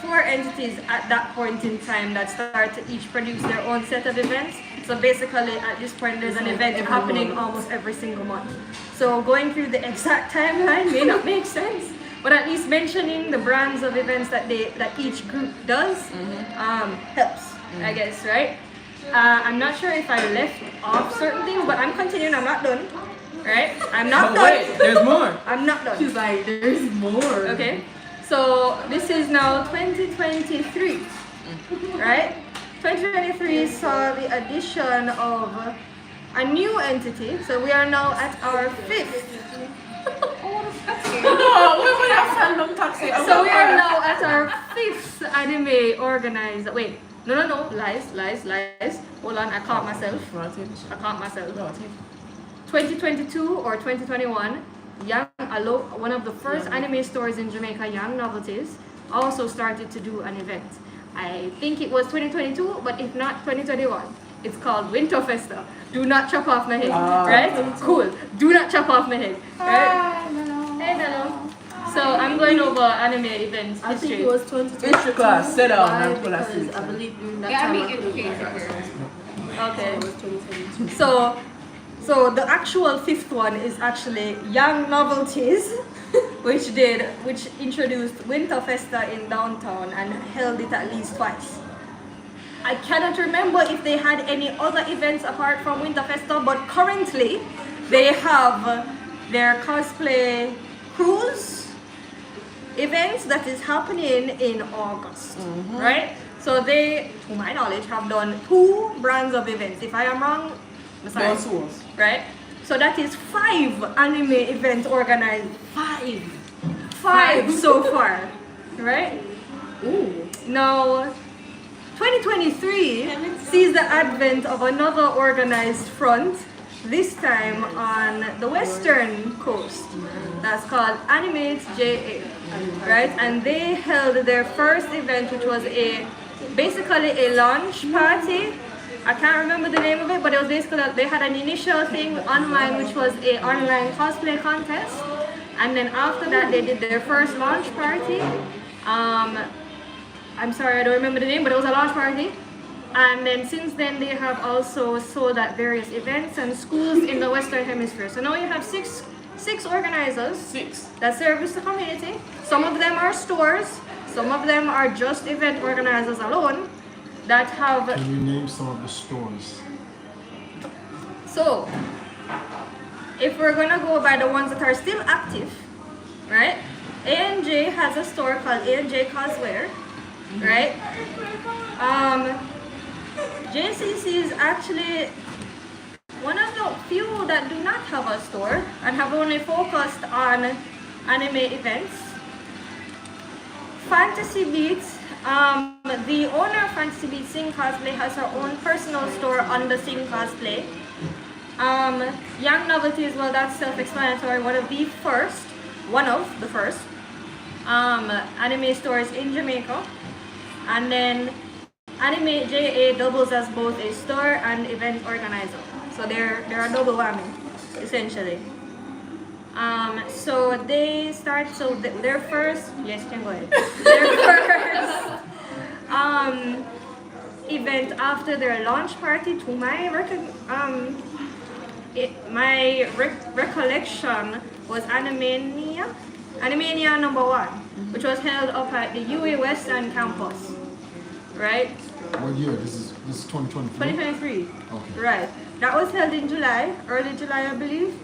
4 entities at that point in time that start to each produce their own set of events. So basically at this point there's an event happening almost every single month. So going through the exact timeline may not make sense, but at least mentioning the brands of events that each group does helps, I guess, right? I'm not sure if I left off certain things, but I'm continuing, I'm not done. Right? I'm not done. Wait, there's more. I'm not done. She's like, there's more. Okay. So this is now 2023. Right? 2023 saw the addition of a new entity. So we are now at our 5th. So we are now at our 5th anime organizer. Wait. No. Lies. Hold on, I caught myself. 2022 or 2021, one of the first anime stores in Jamaica, Young Novelties, also started to do an event. I think it was 2022, but if not 2021. It's called Winter Festa. Do not chop off my head, right? Cool. Do not chop off my head, right? Hey, Nano. So I'm going over anime events I think history. it was 2022. History class, sit down Why? and pull a Because seat. I believe during that Yeah, time be I couldn't educated go here. back. Okay. So it was 2022. So the actual fifth one is actually Young Novelties, which introduced Winter Festa in downtown and held it at least twice. I cannot remember if they had any other events apart from Winter Festa, but currently they have their cosplay cruise events that is happening in August, right? So they, to my knowledge, have done 2 brands of events. If I am wrong, I'm sorry. Those was. Right? So that is 5 anime events organized. 5 so far, right? Ooh. Now, 2023 sees the advent of another organized front, this time on the western coast. That's called Animate JA, right? And they held their first event, which was basically a launch party. I can't remember the name of it, but it was basically, they had an initial thing online, which was a online cosplay contest. And then after that, they did their first launch party. I'm sorry, I don't remember the name, but it was a launch party. And then since then, they have also sold at various events and schools in the Western Hemisphere. So now you have six organizers 6. that service the community. Some of them are stores, some of them are just event organizers alone that have. Can you name some of the stores? So, if we're gonna go by the ones that are still active, right? ANJ has a store called ANJ Coswear, right? JCC is actually one of the few that do not have a store and have only focused on anime events. Fantasy Beats, the owner of Fantasy Beats Sing Cosplay has her own personal store on the Sing Cosplay. Young Novelties, well, that's self-explanatory. One of the first anime stores in Jamaica, and then Anime JA doubles as both a store and event organizer. So they're a double whammy, essentially. So they start. So their first, yes, you can go ahead. Their first event after their launch party, to my recollection, was Animania #1, which was held up at the UA Western campus, right? What year? This is 2023? 2023. Okay. Right. That was held in July, early July, I believe.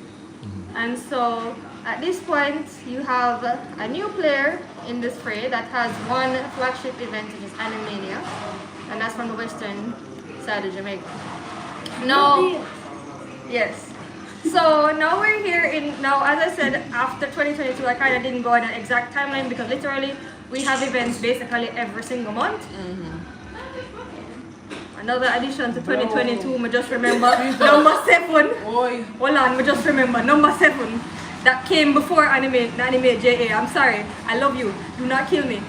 And so at this point, you have a new player in this fray that has one flagship event, which is Animania, and that's from the western side of Jamaica. Now, yes. So now we're here now as I said, after 2022, I kind of didn't go on an exact timeline because literally we have events basically every single month. Another addition to 2022, I just remember number 7. Boy. Hold on, I just remember number 7 that came before Anime JA. I'm sorry, I love you. Do not kill me.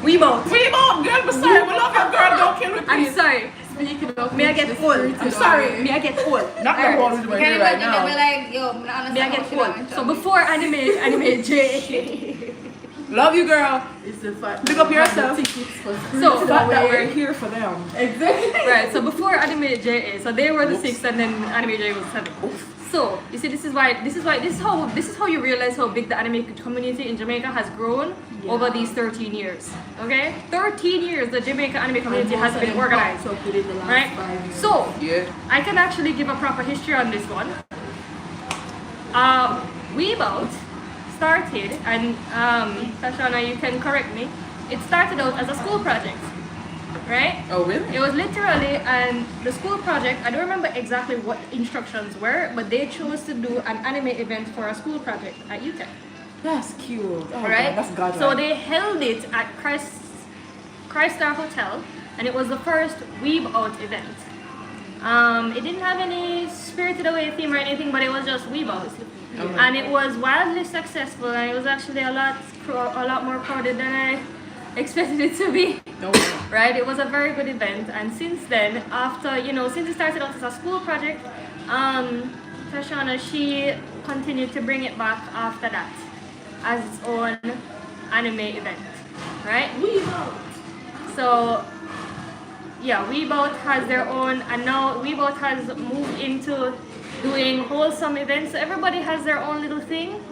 Weebout. Weebout, girl, I'm sorry. We love you, girl. Don't kill me, I'm please. sorry. Speaking of May I get full? I'm sorry. May I get full? Not the one we're doing here right now. Like, yo, I'm not May I get full? So before Anime JA. Love you, girl. It's the fact Pick up yourself. tickets for free. So, The fact that we're here for them. exactly. Right, so before Anime JA, so they were the 6th and then Anime JA was 7. So you see, this is how you realize how big the anime community in Jamaica has grown over these 13 years. Okay, 13 years the Jamaica anime community has been organized. So within the last Right? 5 years. So Yeah. I can actually give a proper history on this one. Weebout started, and Tashana, you can correct me. It started out as a school project, right? Oh, really? It was literally, and the school project, I don't remember exactly what instructions were, but they chose to do an anime event for a school project at HeeCha. That's cute. Oh, Right? God, that's godlike. So they held it at Christ-Star Hotel, and it was the first Weeb Out event. It didn't have any Spirited Away theme or anything, but it was just Weeb Out. And it was wildly successful, and it was actually a lot more crowded than expected it to be. No. Right? It was a very good event, and since then, after since it started out as a school project, Tashana, she continued to bring it back after that as its own anime event, right? So yeah, Weebout has their own, and now Weebout has moved into doing wholesome events. So everybody has their own little thing,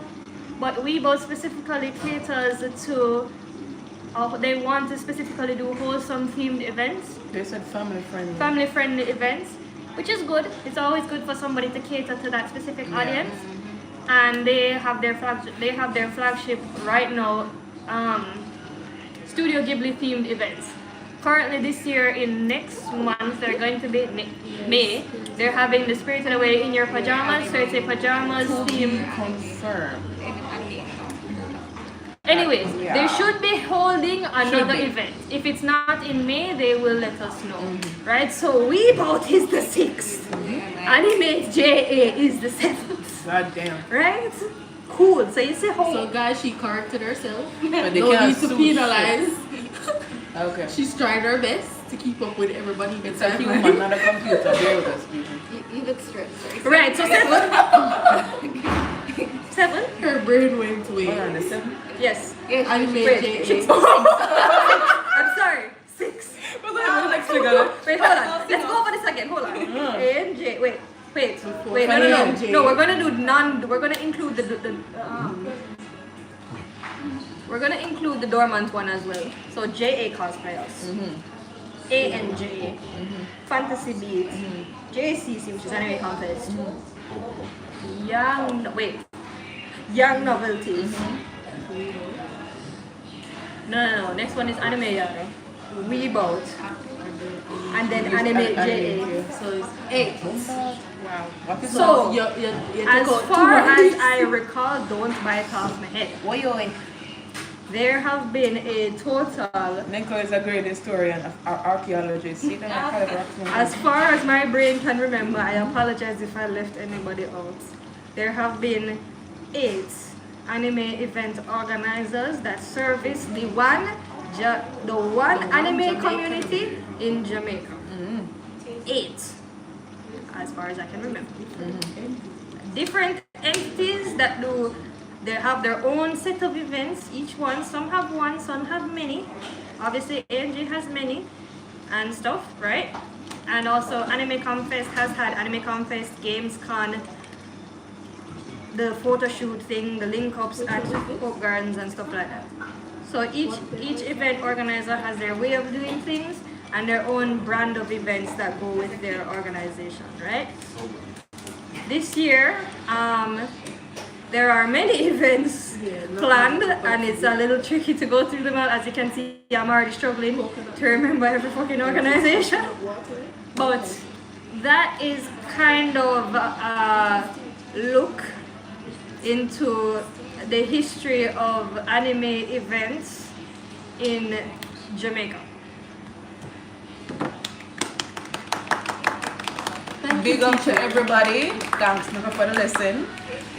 but Weebout specifically caters to they want to specifically do wholesome themed events. They said family friendly. Family friendly events, which is good. It's always good for somebody to cater to that specific audience. And they have their flagship right now, Studio Ghibli themed events. Currently this year in next month, they're going to be May. They're having the Spirited Away in Your Pajamas, so it's a pajamas theme. Confirmed. Anyways, they should be holding another event. If it's not in May, they will let us know, right? So Weebout is the 6th, Anime JA is the 7th. God damn. Right? Cool. So you say how? So guys, she corrected herself. But they No can't need to sue penalize. Okay. She's trying her best to keep up with everybody. It's a human, not a computer. Bear with us, people. You look stressed. Right. So 7. 7. Her brain went away. Hold on, the 7? Yes. Anime Wait. JA. I'm sorry. 6. What's the next figure? Wait, hold on. Let's go over this again. Hold on. ANJ. Wait. No. ANJ. No, we're gonna do we're gonna include we're gonna include the dormant one as well. So JA cosplayers. ANJ. Fantasy Beats. JCC, which is Anime Contest. Young Novelties. No. Next one is Anime Yara. Weebout. And then Anime JA. So it's 8. Wow. What is So, You as took out far 2 as months. I recall, don't bite off my head. Oi. There have been a total, Neko is a great historian of archaeologist. See them? as far as my brain can remember, I apologize if I left anybody out. There have been 8 anime event organizers that service the one anime community in Jamaica. 8, as far as I can remember. Different entities that they have their own set of events, each one. Some have one, some have many. Obviously, ANG has many and stuff, right? And also, Anime Confest has had Anime Confest, Games Con, the photo shoot thing, the link ups at Hope Gardens and stuff like that. So each event organizer has their way of doing things and their own brand of events that go with their organization, right? This year, there are many events planned, and it's a little tricky to go through them all. As you can see, I'm already struggling to remember every fucking organization. But that is kind of a look into the history of anime events in Jamaica. Big up to everybody. Thanks, Naka, for the lesson.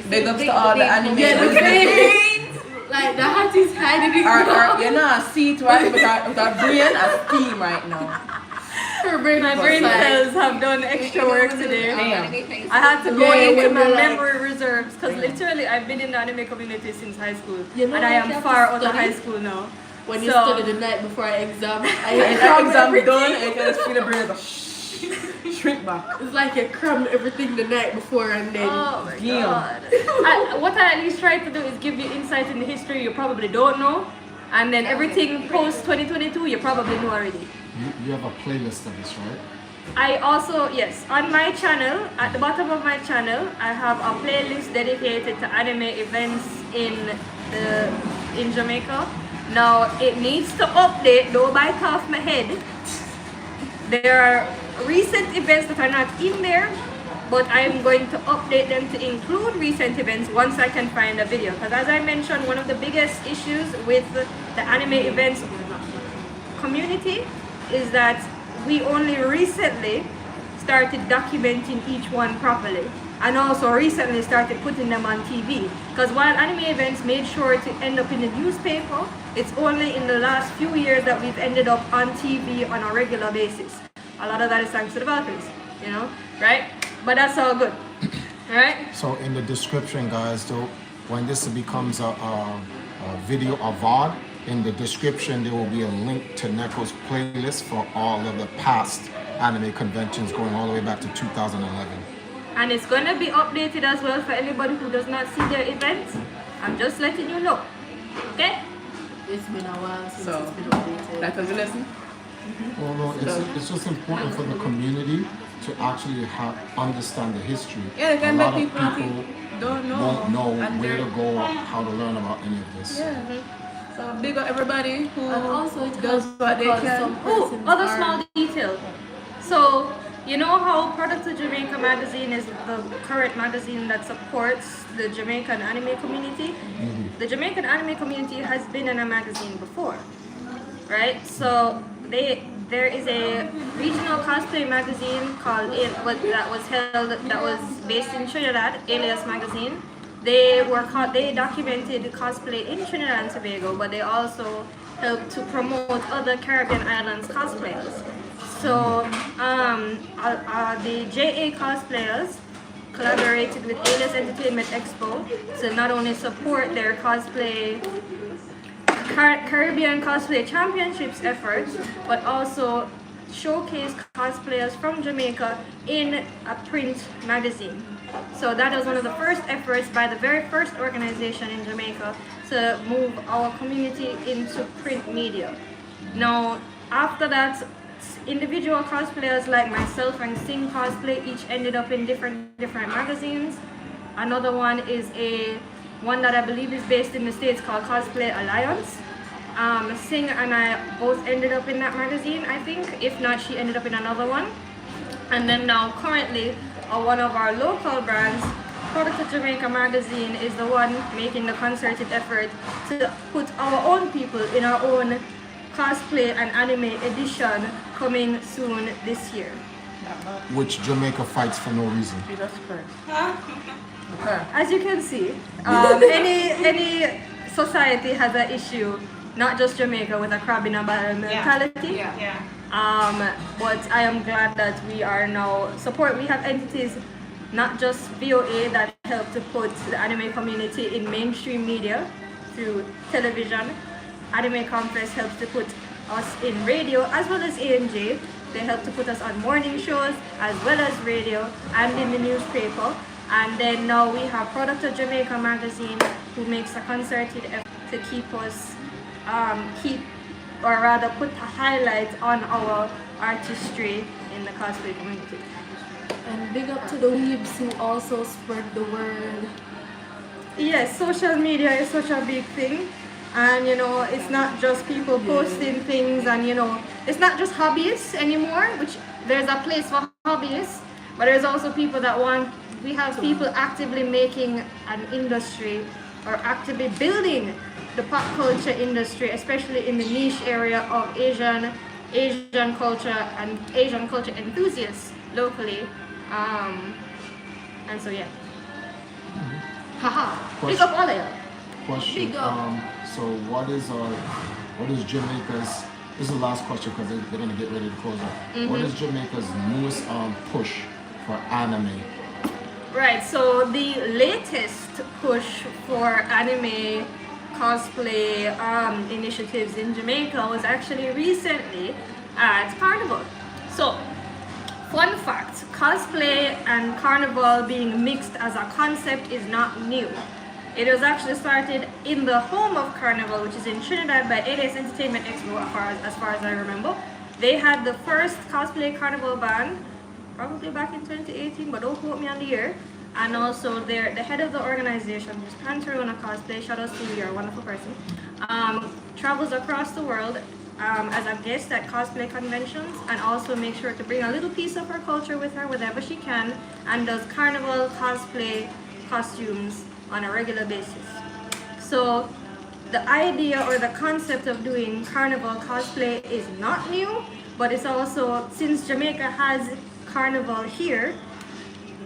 Big ups to all the anime. Yeah, the face. Like the hat is hiding in You know, see it right with our brain as steam right now. her brain. My brain cells have done extra work today. Damn. I had to go into when my we're like- memory reserves because literally I've been in the anime community since high school, You know and I what am you have far to out of study? high school now. When you So- study the night before exam, And cram exam everything. done, and you can just feel the brain go shrink back. It's like you crammed everything the night before and then. Oh my Damn. god. What I at least try to do is give you insight in the history you probably don't know, and then everything post 2022 you probably know already. You have a playlist of this, right? I also, yes, on my channel, at the bottom of my channel, I have a playlist dedicated to anime events in Jamaica. Now, it needs to update, don't bite off my head. There are recent events that are not in there, but I'm going to update them to include recent events once I can find a video. Because as I mentioned, one of the biggest issues with the anime events community is that we only recently started documenting each one properly. and also recently started putting them on TV. Because while anime events made sure to end up in the newspaper, it's only in the last few years that we've ended up on TV on a regular basis. A lot of that is thanks to the Valkyries, you know, right? But that's all good, right? So in the description, guys, though, when this becomes a video, a VOD, in the description there will be a link to Neko's playlist for all of the past anime conventions going all the way back to 2011. And it's going to be updated as well for anybody who does not see their events. I'm just letting you know, okay? It's been a while since So, it's been updated. that was a lesson. Well, no, it's just important for the community to actually understand the history. Yeah, the kind a of lot people don't know. won't know and where they're- to go, how to learn about any of this. Yeah. So big up everybody who And also it does helps what they because can. some Oh, persons other are- small detail. So, you know how Product of Jamaica magazine is the current magazine that supports the Jamaican anime community? The Jamaican anime community has been in a magazine before, right? So there is a regional cosplay magazine called that was based in Trinidad, Alias Magazine. They documented cosplay in Trinidad and Tobago, but they also helped to promote other Caribbean islands cosplayers. So the JA cosplayers collaborated with Alias Entertainment Expo to not only support their cosplay Caribbean Cosplay Championships efforts, but also showcase cosplayers from Jamaica in a print magazine. So that was one of the first efforts by the very first organization in Jamaica to move our community into print media. Now, after that, individual cosplayers like myself and Sing Cosplay each ended up in different magazines. Another one is one that I believe is based in the States called Cosplay Alliance. Sing and I both ended up in that magazine, I think. If not, she ended up in another one. And then now currently, one of our local brands, Product of Jamaica magazine, is the one making the concerted effort to put our own people in our own cosplay and anime edition coming soon this year. Which Jamaica fights for no reason. Jesus Christ. Huh? Okay. As you can see, any society has an issue, not just Jamaica, with a crab in a barrel mentality. Yeah. But I am glad that we are now we have entities, not just VOA, that help to put the anime community in mainstream media through television. Anime Conference helps to put us in radio as well as AMJ. They help to put us on morning shows as well as radio and in the newspaper. And then now we have Product of Jamaica magazine, who makes a concerted effort to keep us, put a highlight on our artistry in the cosplay community. And big up to the weebs who also spread the word. Yes, social media is such a big thing. And it's not just people posting things, and it's not just hobbyists anymore, which there's a place for hobbyists, but there's also people we have people actively making an industry or actively building the pop culture industry, especially in the niche area of Asian culture and Asian culture enthusiasts locally. And so yeah. Haha. Big up all of you. Question. Big up. So what is Jamaica's? This is the last question because they're gonna get ready to close up. What is Jamaica's newest push for anime? Right. So the latest push for anime cosplay initiatives in Jamaica was actually recently at Carnival. So, fun fact: cosplay and Carnival being mixed as a concept is not new. It was actually started in the home of Carnival, which is in Trinidad, by Alias Entertainment Expo, as far as I remember. They had the first cosplay Carnival band, probably back in 2018, but don't quote me on the year. And also the head of the organization, who's Pantarona Cosplay, shout out to you, you're a wonderful person, travels across the world as a guest at cosplay conventions, and also makes sure to bring a little piece of her culture with her whenever she can, and does Carnival cosplay costumes on a regular basis. So the idea or the concept of doing Carnival cosplay is not new, but it's also, since Jamaica has Carnival here,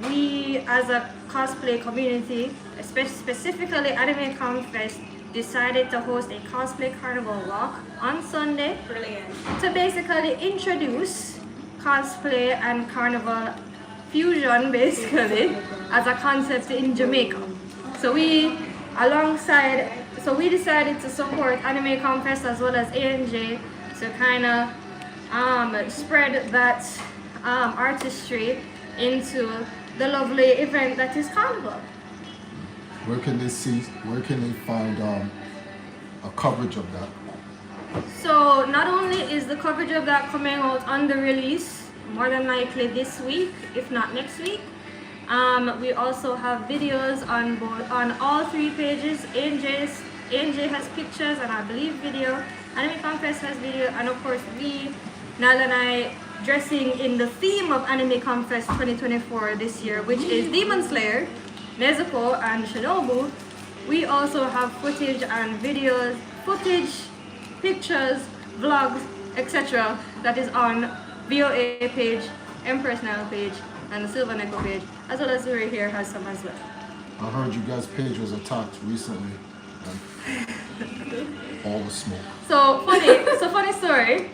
we as a cosplay community, specifically Anime Confest, decided to host a cosplay carnival walk on Sunday. Brilliant. To basically introduce cosplay and carnival fusion basically as a concept in Jamaica. So we decided to support Anime Confest as well as ANJ to kind of spread that artistry into the lovely event that is carnival. Where can they find a coverage of that? So not only is the coverage of that coming out on the release, more than likely this week, if not next week, we also have videos on all 3 pages. ANJ has pictures and I believe video. Anime Confest has video, and of course Nala and I, dressing in the theme of Anime Confest 2024 this year, which is Demon Slayer, Nezuko, and Shinobu. We also have footage and videos, pictures, vlogs, etc. that is on VOA page, Empress Nile page, and the Silver Neko page, as well as Zuri here has some as well. I heard you guys' page was attacked recently. All the smoke. So funny story.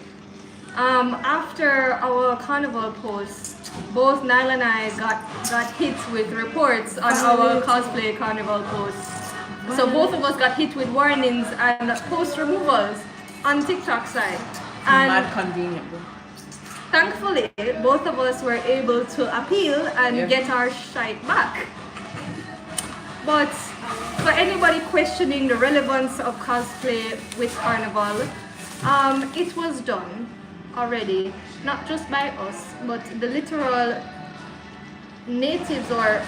After our carnival post, both Nile and I got hit with reports on our cosplay carnival posts. So both of us got hit with warnings and post removals on TikTok side. And Mad convenient. thankfully, both of us were able to appeal and get our shite back. But for anybody questioning the relevance of cosplay with carnival, it was done already, not just by us, but the literal natives or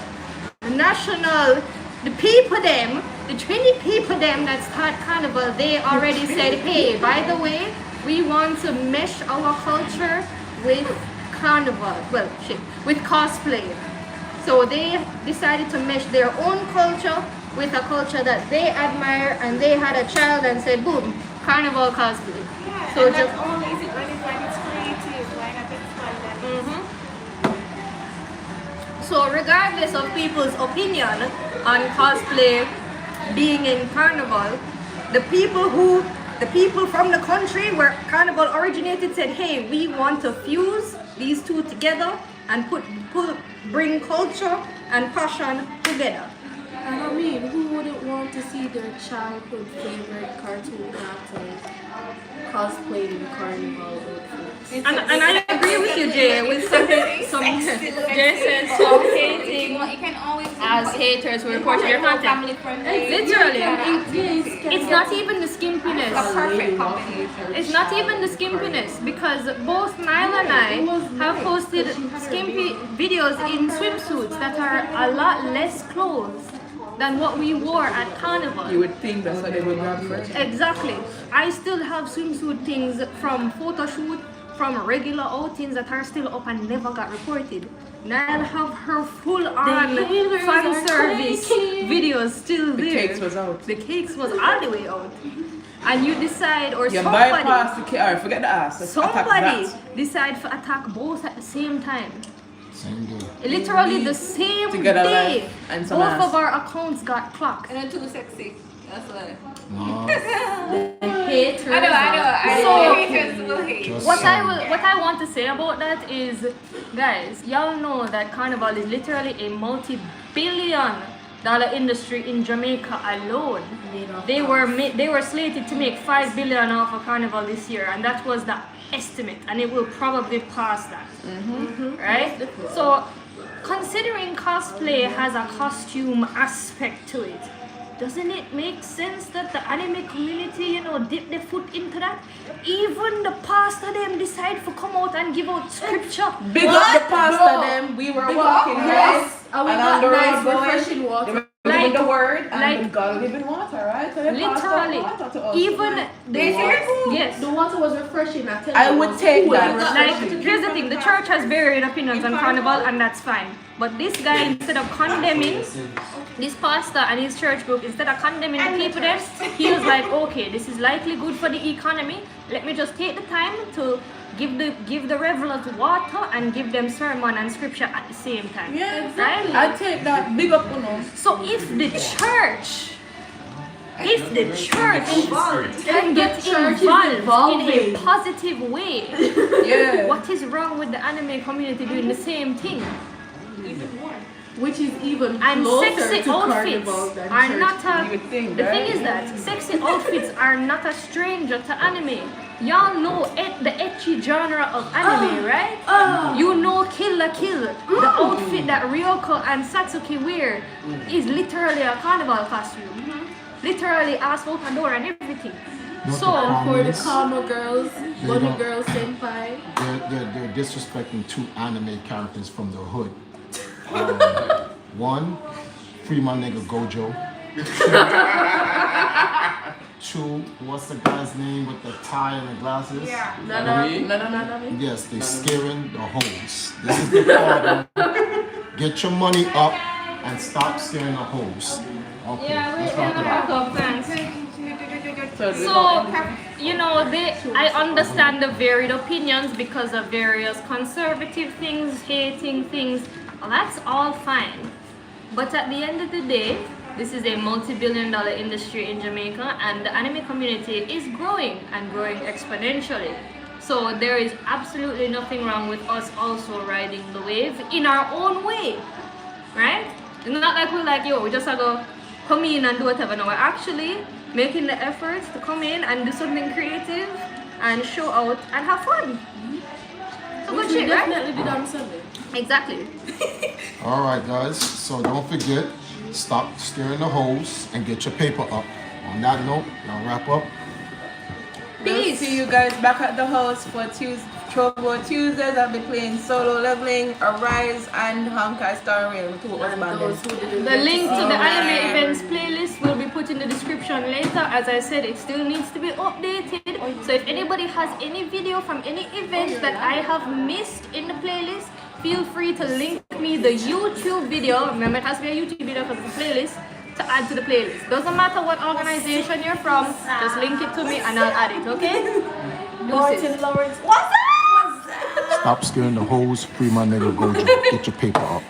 national, the people them, the 20 people them that start carnival, they already said, hey, by the way, we want to mesh our culture with carnival, with cosplay. So they decided to mesh their own culture with a culture that they admire, and they had a child and said, boom, carnival cosplay. Yeah, So and just not only is it when it's creative, why not expand that? So regardless of people's opinion on cosplay being in carnival, the people from the country where carnival originated said, hey, we want to fuse these two together and bring culture and passion together. And I mean, who wouldn't want to see their childhood favorite cartoon characters cosplayed in carnival outfits? And I agree with you, Jay, with some Jay says some hating You can always as haters who report your content. family friendly. Literally, it's not even the skimpiness. Perfect combination. It's not even the skimpiness, because both Nile and I have posted skimpy videos in swimsuits that are a lot less clothes than what we wore at carnival. You would think that's what they would grab first. Exactly. I still have swimsuit things from photo shoot, from regular outings that are still up and never got reported. Nile have her full-on fan service videos still there. The cakes was out. The cakes was all the way out. And you decide, or You somebody, bypass the cake. Alright, forget the ass. Let's attack somebody that. decide to attack both at the same time. Same day. Literally the same Together day, life and some both ass. of our accounts got clocked. And then too sexy. That's why. Nah, Haters. I So- haters will hate. just What saying. what I want to say about that is, guys, y'all know that carnival is literally a multi-billion-dollar industry in Jamaica alone. They were slated to make $5 billion off of carnival this year, and that was the estimate, and it will probably pass that. Right? So, considering cosplay has a costume aspect to it, doesn't it make sense that the anime community, dip their foot into that? Even the pastor them decide to come out and give out scripture. Big up the pastor them. We were walking, guys. And we And got on the road nice going, refreshing water. They were Like- giving the word and like- the God giving water, right? So they passed out Literally, water to us. even yes. The water was refreshing. I tell I you, it would was take cool that. and Like, refreshing. here's the thing, the church has varied opinions on carnival, and that's fine. But this guy, instead of condemning, this pastor and his church group, instead of condemning the people there, he was like, okay, this is likely good for the economy. Let me just take the time to give the revelers water and give them sermon and scripture at the same time. Yeah, exactly. Right? I take that big up, you know. So if the church can get involved in a positive way, Yeah. what is wrong with the anime community doing the same thing? Which is even And closer sexy to outfits carnival than are church. not a. You would think, The right? thing is that sexy outfits are not a stranger to anime. Y'all know the ecchi genre of anime, right? You know Kill la Kill. The outfit that Ryoko and Satsuki wear is literally a carnival costume. Literally ass open door and everything. Not So the For the comments. Kama girls, Bunny don't- Girl Senpai. They're disrespecting two anime characters from the hood. One, free my nigga Gojo. Two, what's the guy's name with the tie and the glasses? Yeah. Nana. Yes, they're scaring the hoes. This is the problem. Get your money up and stop scaring the hoes. Okay, let's wrap it up. So, you know, I understand the varied opinions because of various conservative things, hating things. Well, that's all fine. But at the end of the day, this is a multi-billion-dollar industry in Jamaica, and the anime community is growing and growing exponentially. So there is absolutely nothing wrong with us also riding the wave in our own way, right? It's not like we're like, yo, we just have to come in and do whatever. No, we're actually making the efforts to come in and do something creative and show out and have fun. So good Which we shit, right? definitely did on Sunday. Exactly. All right, guys. So don't forget, stop scaring the hoes and get your paper up. On that note, I'll wrap up. We'll see you guys back at the house for Trouble Tuesdays. I'll be playing Solo Leveling, Arise, and Honkai Star Rail with two And husbands. those who didn't The get link to the Alright. anime events playlist will be put in the description later. As I said, it still needs to be updated. So if anybody has any video from any event that I have missed in the playlist, feel free to link me the YouTube video. Remember, it has to be a YouTube video because it's a playlist to add to the playlist. Doesn't matter what organization you're from, just link it to me and I'll add it, okay? Deuces. Lawrence, what's up? Stop scaring the hoes. Free my nigga Gojo. Get your paper up.